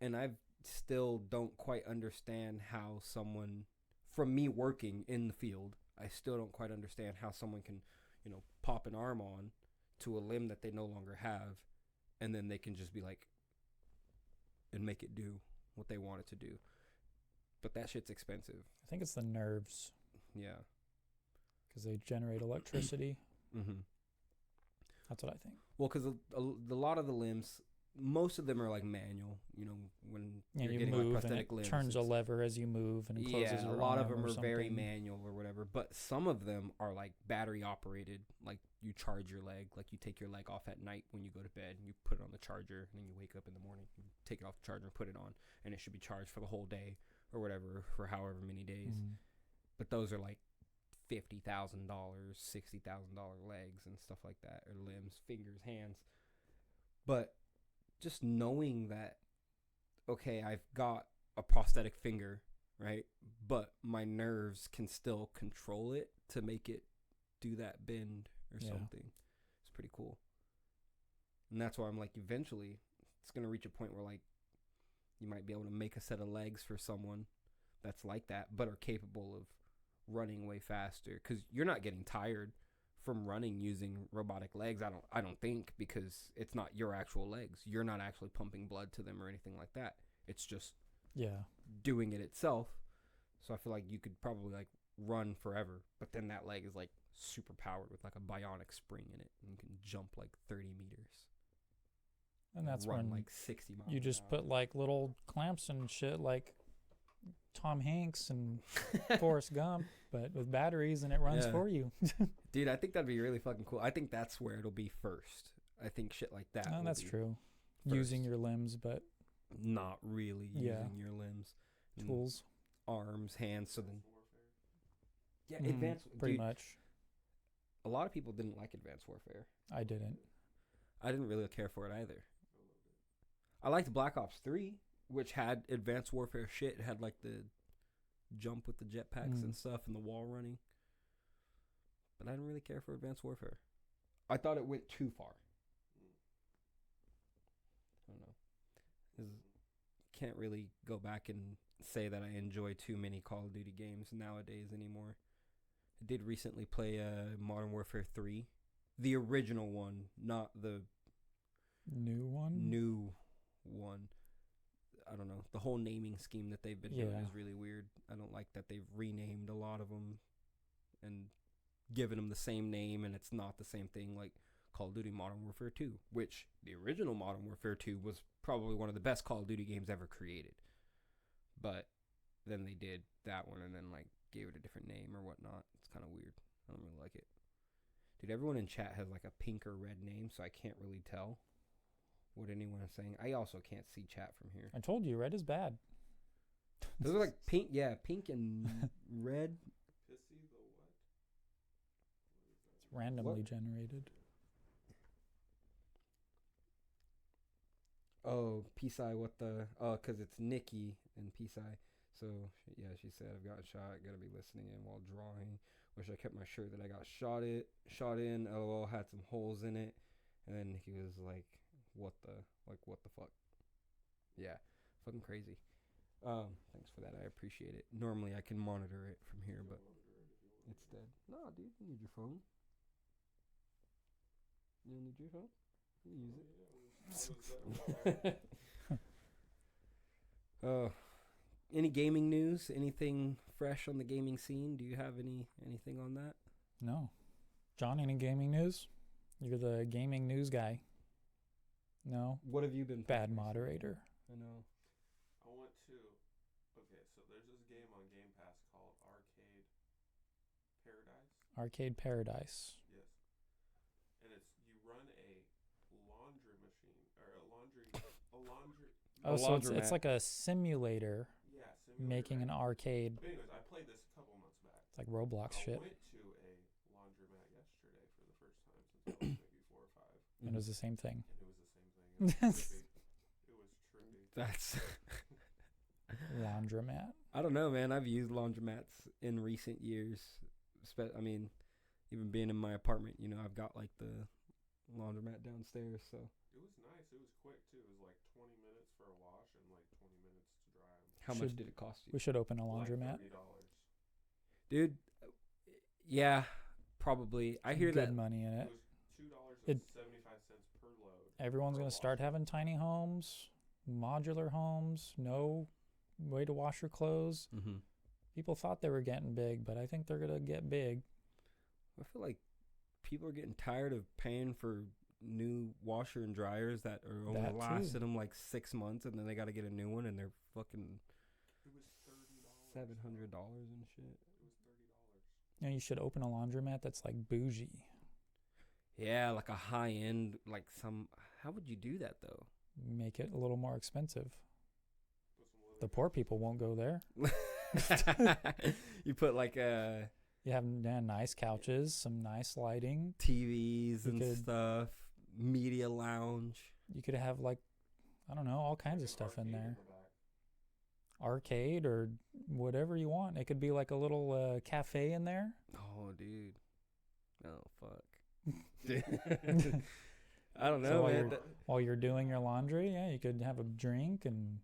And I still don't quite understand how someone, from me working in the field, I still don't quite understand how someone can, pop an arm on to a limb that they no longer have, and then they can just be like, and make it do what they want it to do. But that shit's expensive. I think it's the nerves. Yeah. Because they generate electricity. Mm-hmm. That's what I think. Well, because a lot of the limbs, most of them are like manual. When you're you getting move like prosthetic and it limbs, turns a lever as you move and it closes. Yeah, a lot of them are very manual or whatever. But some of them are like battery operated. Like you charge your leg, like you take your leg off at night when you go to bed, and you put it on the charger, and then you wake up in the morning, you take it off the charger and put it on, and it should be charged for the whole day or whatever for however many days. Mm. But those are like $50,000, $60,000 legs and stuff like that, or limbs, fingers, hands. But just knowing that, okay, I've got a prosthetic finger, right? But my nerves can still control it to make it do that bend or something. It's pretty cool. And that's why I'm like, eventually, it's going to reach a point where like, you might be able to make a set of legs for someone that's like that, but are capable of running way faster, because you're not getting tired from running using robotic legs. I don't think, because it's not your actual legs. You're not actually pumping blood to them or anything like that. It's just doing it itself. So I feel like you could probably like run forever, but then that leg is like super powered with like a bionic spring in it, and you can jump like 30 meters. And that's run when like 60 miles. You just put like little clamps and shit like Tom Hanks and Forrest Gump, but with batteries, and it runs for you. Dude, I think that'd be really fucking cool. I think that's where it'll be first. I think shit like that. Oh, that's true. First. Using your limbs, but not really using your limbs. Tools. Arms, hands. So then. Yeah, Advanced. Pretty much. A lot of people didn't like Advanced Warfare. I didn't. I didn't really care for it either. I liked Black Ops 3, which had Advanced Warfare shit. It had like the jump with the jetpacks and stuff and the wall running. But I didn't really care for Advanced Warfare. I thought it went too far. I don't know. Can't really go back and say that I enjoy too many Call of Duty games nowadays anymore. I did recently play Modern Warfare 3. The original one, not the new one. I don't know. The whole naming scheme that they've been doing is really weird. I don't like that they've renamed a lot of them and given them the same name, and it's not the same thing like Call of Duty Modern Warfare 2, which the original Modern Warfare 2 was probably one of the best Call of Duty games ever created. But then they did that one and then like gave it a different name or whatnot. It's kind of weird. I don't really like it. Dude, everyone in chat has like a pink or red name, so I can't really tell what anyone is saying. I also can't see chat from here. I told you, red is bad. Those are like pink, pink and red. Pissy the what? It's randomly generated. Oh, P-Sci, what the... Oh, because it's Nikki and P-Sci. So, yeah, she said, I've gotten shot. Got to be listening in while drawing. Wish I kept my shirt that I got shot in. LOL, had some holes in it. And then he was like, what the fuck? Yeah, fucking crazy. Thanks for that. I appreciate it. Normally I can monitor it from here, but it's dead. No, dude, you need your phone. You don't need your phone? You use it. Any gaming news? Anything fresh on the gaming scene? Do you have anything on that? No. John, any gaming news? You're the gaming news guy. No? What have you been Bad moderator. I know. I want to. Okay, so there's this game on Game Pass called Arcade Paradise. Arcade Paradise. Yes. And it's you run a laundry machine or a laundry. Oh, so it's laundromat. like a simulator Yeah, simulator. making an arcade. But anyways, I played this a couple months back. It's like Roblox I shit. went to a laundromat yesterday for the first time since I was maybe 4 or 5. And it was the same thing. And it was the same thing. It was trippy. It was trippy. That's Laundromat. I don't know, man. I've used laundromats in recent years. I mean, even being in my apartment, I've got like the laundromat downstairs, so It was nice. It was quick too. It was like 20 minutes for a wash and like 20 minutes to dry them. how much did it cost you? We should open a laundromat. Like $30. Dude, yeah, probably. I hear Good that. money in It it. was $2.75 per load. Everyone's per going to start wash. having tiny homes, modular homes, no way to wash your clothes. Mm-hmm. People thought they were getting big, but I think they're going to get big. I feel like people are getting tired of paying for new washer and dryers that are only That too. lasted them like 6 months, and then they got to get a new one, and they're fucking It was $30. $700 and shit. It was $30. You know, you should open a laundromat that's like bougie. Yeah, like a high end, like some. How would you do that though? Make it a little more expensive. Put some The living poor people won't go there. You put like You have nice couches, some nice lighting. TVs You and could- stuff, media lounge. You could have like, I don't know, all kinds of an stuff in arcade there. the back. Arcade or whatever you want. It could be like a little cafe in there. Oh, dude. Oh, fuck. I don't So know, while man. you're- While you're doing your laundry, yeah, you could have a drink and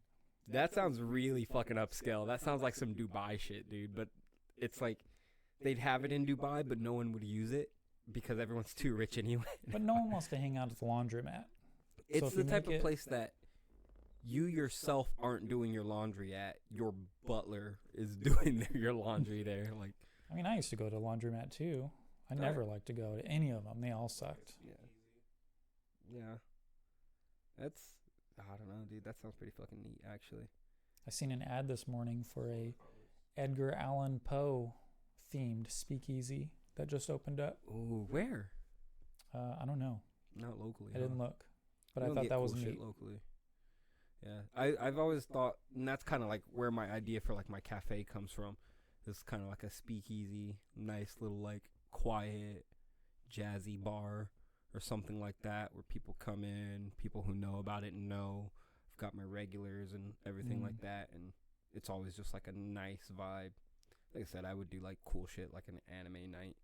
That sounds really fucking upscale. That sounds like some Dubai shit, dude. But it's like they'd have it in Dubai, but no one would use it because everyone's too rich anyway. but no one wants to hang out at the laundromat. It's if the you type make of it- place that you yourself aren't doing your laundry at. Your butler is doing your laundry there. Like, I mean, I used to go to a laundromat too. I Right. never liked to go to any of them. They all sucked. yeah, yeah. That's I don't know, dude. That sounds pretty fucking neat, actually. I seen an ad this morning for a Edgar Allan Poe themed speakeasy that just opened up. Ooh, where? I don't know. Not locally. I didn't look, but We I don't thought get that cool was shit neat. locally. Yeah, I've always thought, and that's kind of like where my idea for like my cafe comes from. It's kind of like a speakeasy, nice little like quiet, jazzy bar or something like that, where people come in, people who know about it and know. I've got my regulars and everything like that, and it's always just like a nice vibe. Like I said, I would do like cool shit, like an anime night.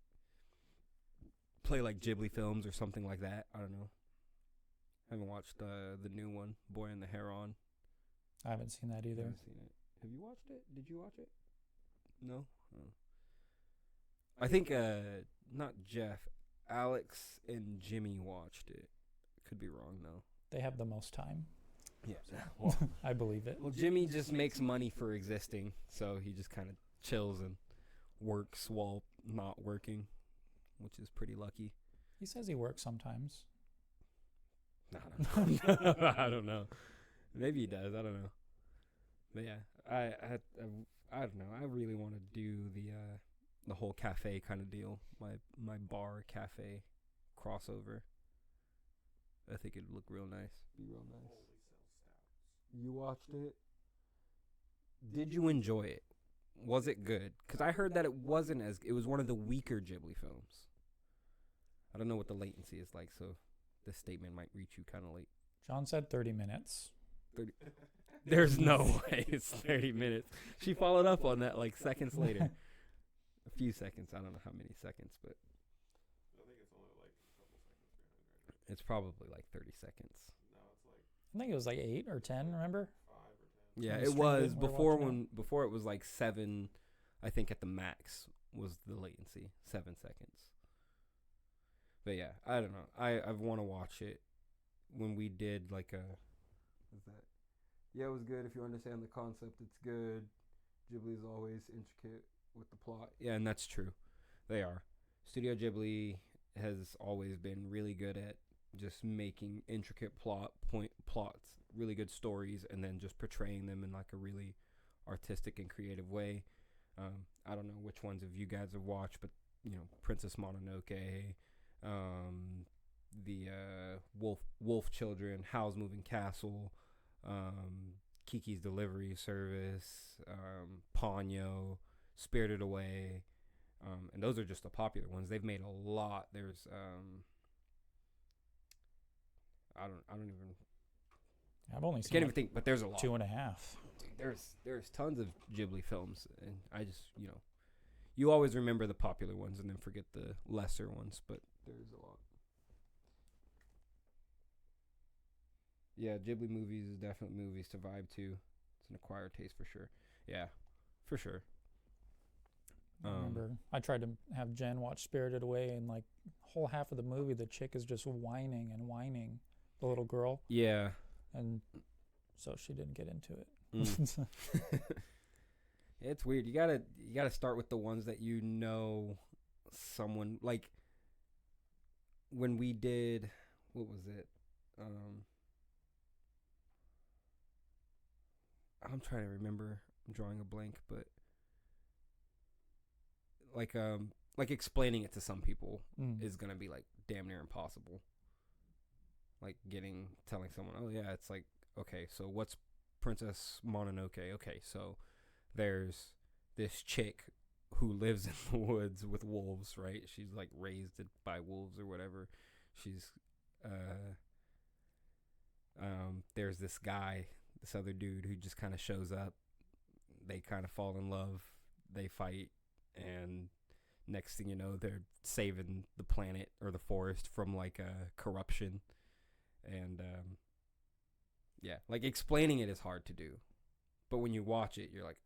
Play like Ghibli films or something like that. I don't know. I haven't watched the new one, Boy and the Heron. I haven't seen that either. Haven't seen it. Have you watched it? Did you watch it? No. Oh. I think not Jeff, Alex and Jimmy watched it. Could be wrong though. They have the most time. Yeah. Well, I believe it. Jimmy just makes money for existing, so he just kind of chills and works while not working, which is pretty lucky. He says he works sometimes. I don't know. Maybe he does. I don't know. But yeah, I don't know. I really want to do the whole cafe kind of deal. My bar cafe crossover. I think it'd look real nice. Be real nice. Holy sell stouts. You watched it? Did you enjoy it? Was it good? Because I heard that it wasn't as. It was one of the weaker Ghibli films. I don't know what the latency is like, so this statement might reach you kind of late. John said 30 minutes. There's no way it's 30 minutes. She followed up on that like seconds later. few seconds. I don't know how many seconds, but I think it's only like a couple seconds behind right now. it's probably like 30 seconds. No, it's like I think it was like 8 or 10. Remember? 5 or 10. Yeah, When we it streamed was we were before watching it. before it was like 7. I think at the max was the latency, 7 seconds. But yeah, I don't know. I want to watch it. When we did like a, what's that? Yeah, it was good. If you understand the concept, it's good. Ghibli's always intricate with the plot. Yeah, and that's true. They are. Studio Ghibli has always been really good at just making intricate plots, really good stories, and then just portraying them in like a really artistic and creative way. I don't know which ones of you guys have watched, but you know, Princess Mononoke, the Wolf Children, Howl's Moving Castle, Kiki's Delivery Service, Ponyo, Spirited Away, and those are just the popular ones. They've made a lot. There's I don't even. I've only I seen can't like even think, but there's a lot. 2.5. There's tons of Ghibli films, and I just, you know, you always remember the popular ones and then forget the lesser ones, but there's a lot. Yeah, Ghibli movies is definitely movies to vibe to. It's an acquired taste for sure. Yeah, for sure. I remember I tried to have Jen watch Spirited Away, and like whole half of the movie, the chick is just whining and whining, the little girl, Yeah. and so she didn't get into it. Mm. It's weird. You gotta start with the ones that you know someone like. When we did, what was it? I'm trying to remember. I'm drawing a blank, but like explaining it to some people is gonna be like damn near impossible. Like telling someone, oh yeah, it's like, okay, so what's Princess Mononoke? Okay, so there's this chick who lives in the woods with wolves, right? She's like raised by wolves or whatever. She's there's this guy, this other dude who just kind of shows up. They kind of fall in love. They fight, and next thing you know, they're saving the planet or the forest from like corruption. And yeah, like explaining it is hard to do, but when you watch it, you're like,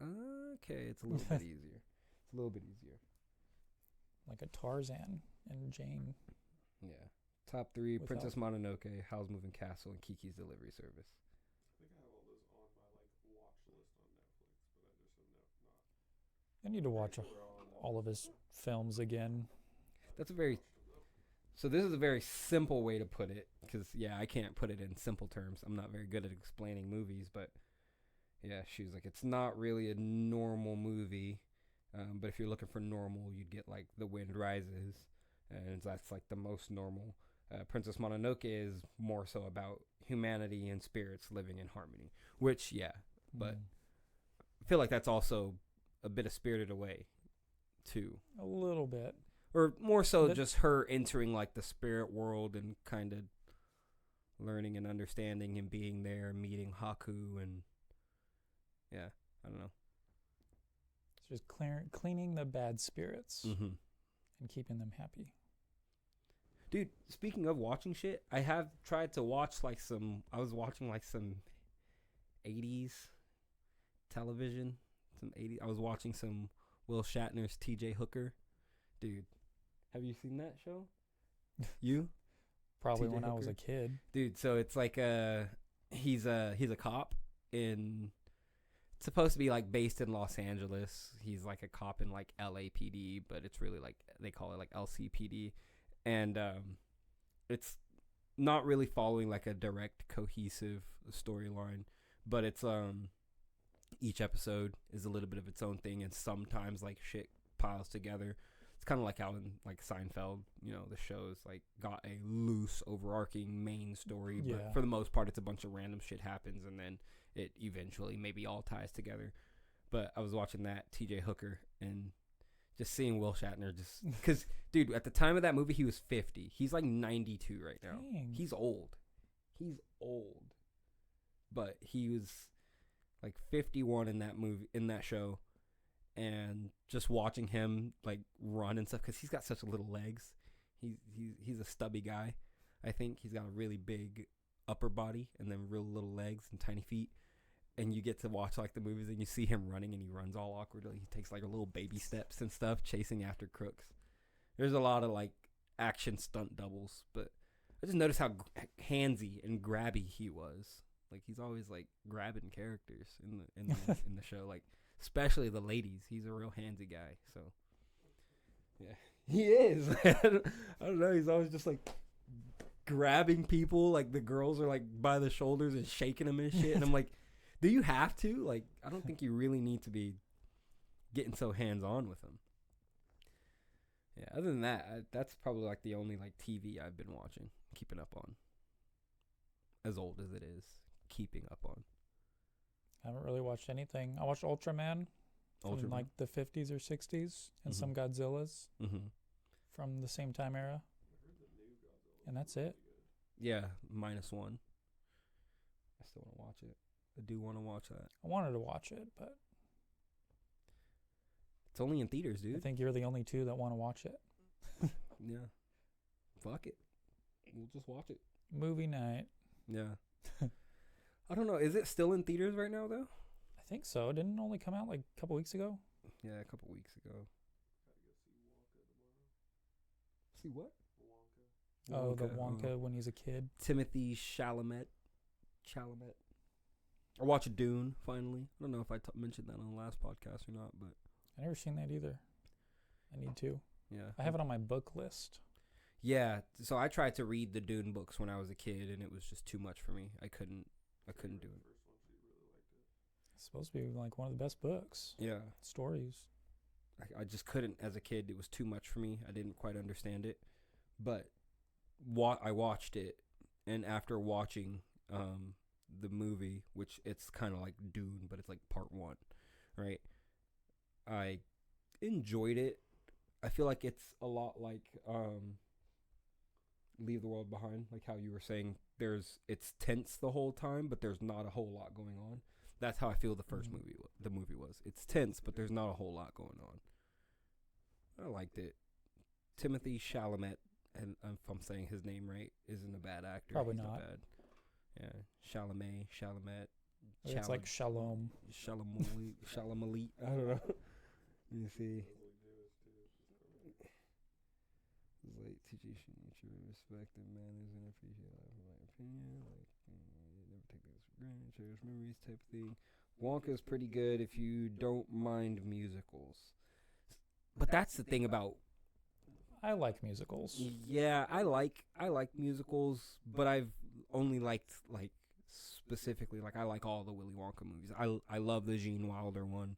okay, it's a little bit easier. It's a little bit easier. Like a Tarzan and Jane. Yeah. Top 3: Without- Princess Mononoke, Howl's Moving Castle, and Kiki's Delivery Service. I think I have all those on my like watch list on Netflix, but I just have not. I need to watch Pretty sure they're all on all of his films again. That's a very So this is a very simple way to put it, because yeah, I can't put it in simple terms. I'm not very good at explaining movies, but yeah, she was like, it's not really a normal movie, but if you're looking for normal, you'd get like The Wind Rises, and that's like the most normal. Princess Mononoke is more so about humanity and spirits living in harmony, which yeah, but I feel like that's also a bit of Spirited Away too. A little bit. Or more so just her entering like the spirit world and kind of learning and understanding and being there and meeting Haku, and yeah, I don't know. It's just cleaning the bad spirits Mm-hmm. and keeping them happy. Dude, speaking of watching shit, I have tried to watch I was watching like some 80s television, I was watching some Will Shatner's T.J. Hooker. Dude, have you seen that show? You? Probably TJ when I was a Hooker? kid. Dude, so it's like he's a cop in, it's supposed to be like based in Los Angeles. He's like a cop in like LAPD, but it's really like they call it like LCPD, and it's not really following like a direct cohesive storyline, but it's each episode is a little bit of its own thing, and sometimes like shit piles together. It's kind of like how in like Seinfeld, you know, the show's like got a loose overarching main story, Yeah. but for the most part it's a bunch of random shit happens and then it eventually maybe all ties together. But I was watching that T.J. Hooker and just seeing Will Shatner just because dude, at the time of that movie he was 50. He's like 92 right now. Dang. He's old, but he was like 51 in that movie, in that show. and just watching him like run and stuff because he's got such little legs. He's a stubby guy. I think he's got a really big upper body and then real little legs and tiny feet. And you get to watch like the movies and you see him running and he runs all awkwardly. He takes like a little baby steps and stuff, chasing after crooks. There's a lot of like action stunt doubles, but I just noticed how handsy and grabby he was. Like he's always like grabbing characters in the show, like especially the ladies. He's a real handsy guy. So yeah, he is. I don't know. He's always just like grabbing people. Like the girls are like by the shoulders and shaking them and shit. And I'm like, do you have to? Like, I don't think you really need to be getting so hands on with them. Yeah. Other than that, that's probably like the only like TV I've been watching, keeping up on. As old as it is, keeping up on. I haven't really watched anything. I watched Ultraman from like the 50s or 60s and some Godzillas from the same time era. And that's it. Yeah, -1. I still want to watch it. I do want to watch that. I wanted to watch it, but it's only in theaters, dude. I think you're the only two that want to watch it. Yeah. Fuck it. We'll just watch it. Movie night. Yeah. I don't know. Is it still in theaters right now, though? I think so. Didn't it only come out like a couple weeks ago? Yeah, a couple weeks ago. See what? Oh, the Wonka when he's a kid. Timothy Chalamet. I watched Dune, finally. I don't know if I mentioned that on the last podcast or not, but... I never seen that either. I need to. Yeah. I have it on my book list. Yeah, so I tried to read the Dune books when I was a kid, and it was just too much for me. I couldn't do it. It's supposed to be like one of the best books. Yeah. Stories. I just couldn't as a kid. It was too much for me. I didn't quite understand it. But I watched it, and after watching the movie, which it's kind of like Dune, but it's like part 1, right? I enjoyed it. I feel like it's a lot like Leave the World Behind, like how you were saying. It's tense the whole time, but there's not a whole lot going on. That's how I feel the first movie was. It's tense, but there's not a whole lot going on. I liked it. Timothy Chalamet, and if I'm saying his name right, isn't a bad actor. Probably He's not. bad. Yeah, Chalamet. It's like Shalom. Chalamet. I don't know. Let me see. It's like teaching respect and manners and appreciate life, in my opinion. Like, never take this for granted, cherish memories type of thing. Wonka's pretty good if you don't mind musicals. But that's the thing about... I like musicals. Yeah, I like musicals, but I've only liked, like, specifically, like, I like all the Willy Wonka movies. I love the Gene Wilder one.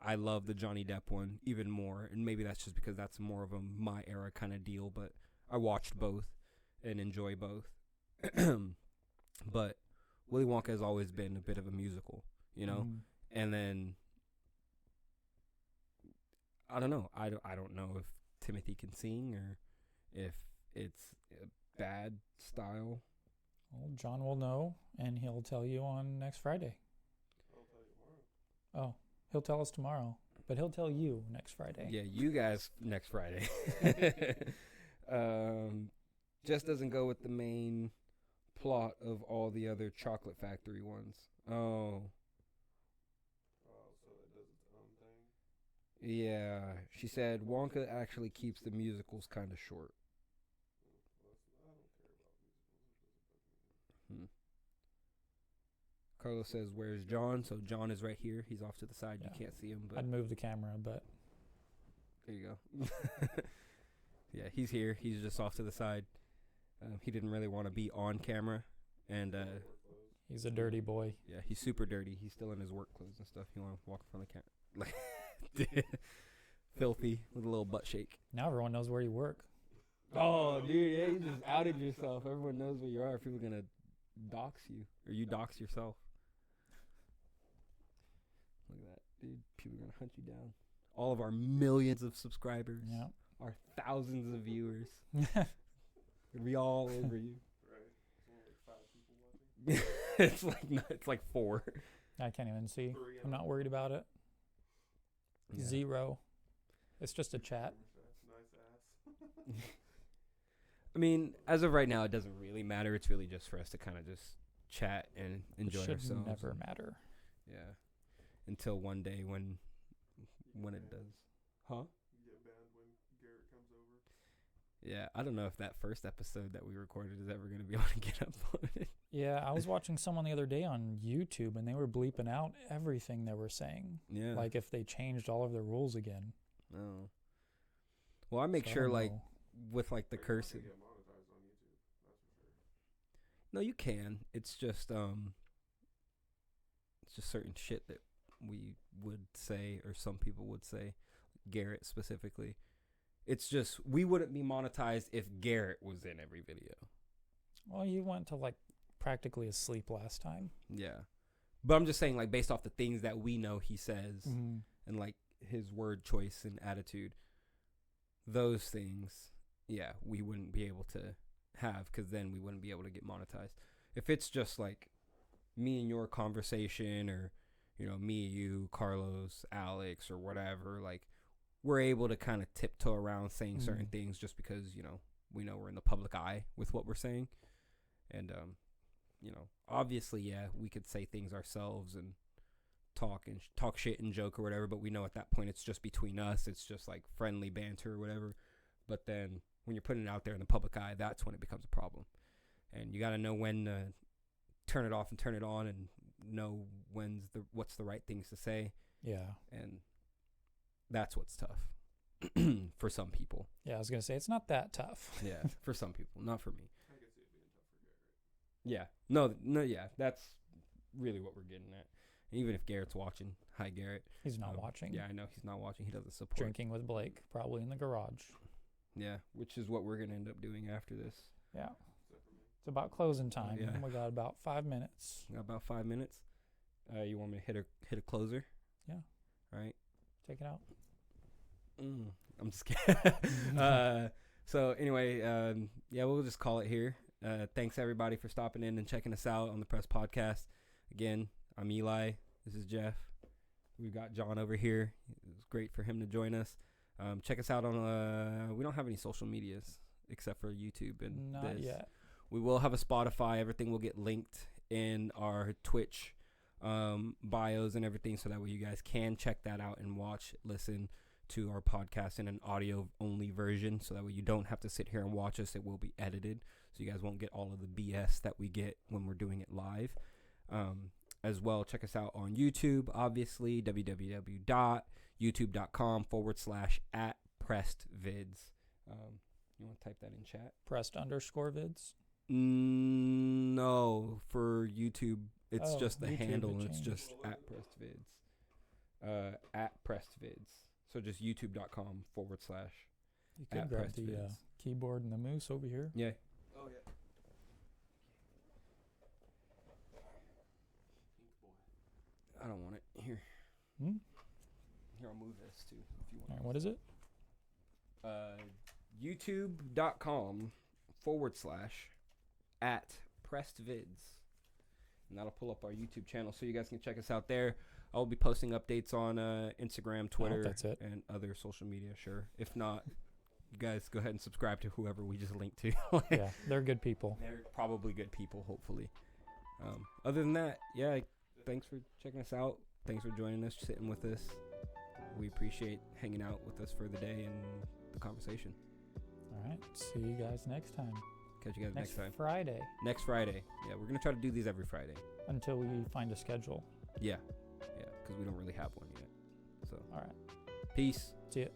I love the Johnny Depp one even more, and maybe that's just because that's more of a my era kind of deal, but I watched both and enjoy both. But Willy Wonka has always been a bit of a musical, you know? And then I don't know. I don't know if Timothy can sing or if it's a bad style. Well, John will know, and he'll tell you on next Friday. I'll tell you tomorrow. Oh, he'll tell us tomorrow, but he'll tell you next Friday. Yeah, you guys next Friday. Just doesn't go with the main plot of all the other Chocolate Factory ones. Oh. Oh, so it does its own thing? Yeah, she said Wonka actually keeps the musicals kind of short. I don't care about musicals. Hmm. Carlos says, "Where's John?" So John is right here. He's off to the side. Yeah. You can't see him, but I'd move the camera, but there you go. Yeah, he's here. He's just off to the side. He didn't really want to be on camera, and he's a dirty boy. yeah, he's super dirty. He's still in his work clothes and stuff. He want to walk in front of the camera, like filthy with a little butt shake. Now everyone knows where you work. Oh, dude, yeah, you just outed yourself. Everyone knows where you are. People are gonna dox you, or you dox yourself. Look at that, dude. People are gonna hunt you down. All of our millions of subscribers, Yeah. our thousands of viewers, it'll be all over you. Right. There's only like 5 people watching. It's like 4. I can't even see. 3 I'm not worried about it. Yeah. 0. It's just a chat. Nice ass. I mean, as of right now, it doesn't really matter. It's really just for us to kind of just chat and enjoy It should ourselves. never matter. Yeah. Until one day when it does. Huh? You get banned when Garrett comes over. Yeah, I don't know if that first episode that we recorded is ever going to be able to get uploaded. Yeah, I was watching someone the other day on YouTube, and they were bleeping out everything they were saying. Yeah. Like if they changed all of their rules again. Oh. Well, I make So I sure, don't like, know. with, like, the But you're not cursing. gonna get monetized on YouTube. That's for sure. No, you can. It's just certain shit that we would say, or some people would say, Garrett specifically. It's just we wouldn't be monetized if Garrett was in every video. Well, you went to like practically asleep last time. Yeah. But I'm just saying, like, based off the things that we know he says Mm-hmm. and, like, his word choice and attitude, those things, yeah, we wouldn't be able to have, because then we wouldn't be able to get monetized. If it's just, like, me and your conversation, or, you know, me, you, Carlos, Alex, or whatever, like, we're able to kind of tiptoe around saying certain things just because, you know, we know we're in the public eye with what we're saying. And, you know, obviously, yeah, we could say things ourselves and talk shit and joke or whatever, but we know at that point it's just between us. It's just like friendly banter or whatever. But then when you're putting it out there in the public eye, that's when it becomes a problem. And you got to know when to turn it off and turn it on, and know what's the right things to say. Yeah. And that's what's tough for some people. Yeah, I was going to say, it's not that tough. Yeah, for some people, not for me. I could see it being tough for Garrett. Yeah. No, yeah, that's really what we're getting at. Even if Garrett's watching, hi Garrett. He's not watching. Yeah, I know he's not watching. He doesn't support. Drinking with Blake, probably in the garage. Yeah, which is what we're gonna end up doing after this. Yeah. Except for me. It's about closing time. Yeah. We got about 5 minutes. Got about 5 minutes. You want me to hit a closer? Yeah. All right. Take it out. I'm scared. So anyway, yeah, we'll just call it here. Thanks everybody for stopping in and checking us out on the Press Podcast. Again, I'm Eli. This is Jeff. We've got John over here. It was great for him to join us. Check us out on, we don't have any social medias except for YouTube and Not this. yet. We will have a Spotify. Everything will get linked in our Twitch bios and everything, so that way you guys can check that out and listen to our podcast in an audio-only version, so that way you don't have to sit here and watch us. It will be edited, so you guys won't get all of the BS that we get when we're doing it live. As well, check us out on YouTube, obviously, www.youtube.com/@pressedvids. You want to type that in chat? Pressed_vids. No, for YouTube, it's just the YouTube, handle. it It's changed. just @pressedvids. @pressedvids. So just youtube.com/ You can At grab Pressed the Vids. keyboard and the moose over here. Yeah. Oh yeah. Pink boy. I don't want it. Here, Hmm? I'll move this too if you All want. right, what is it? youtube.com/ @pressedvids. And that'll pull up our YouTube channel, so you guys can check us out there. I'll be posting updates on Instagram, Twitter, that's it. and other social media, sure. If not, you guys go ahead and subscribe to whoever we just linked to. Yeah, they're good people. They're probably good people, hopefully. Other than that, yeah, thanks for checking us out. Thanks for joining us, sitting with us. We appreciate hanging out with us for the day and the conversation. All right, see you guys next time. Catch you guys next time. Friday, Next Friday. Yeah, we're going to try to do these every Friday. until we find a schedule. Yeah, because we don't really have one yet. So, All right, peace. see ya.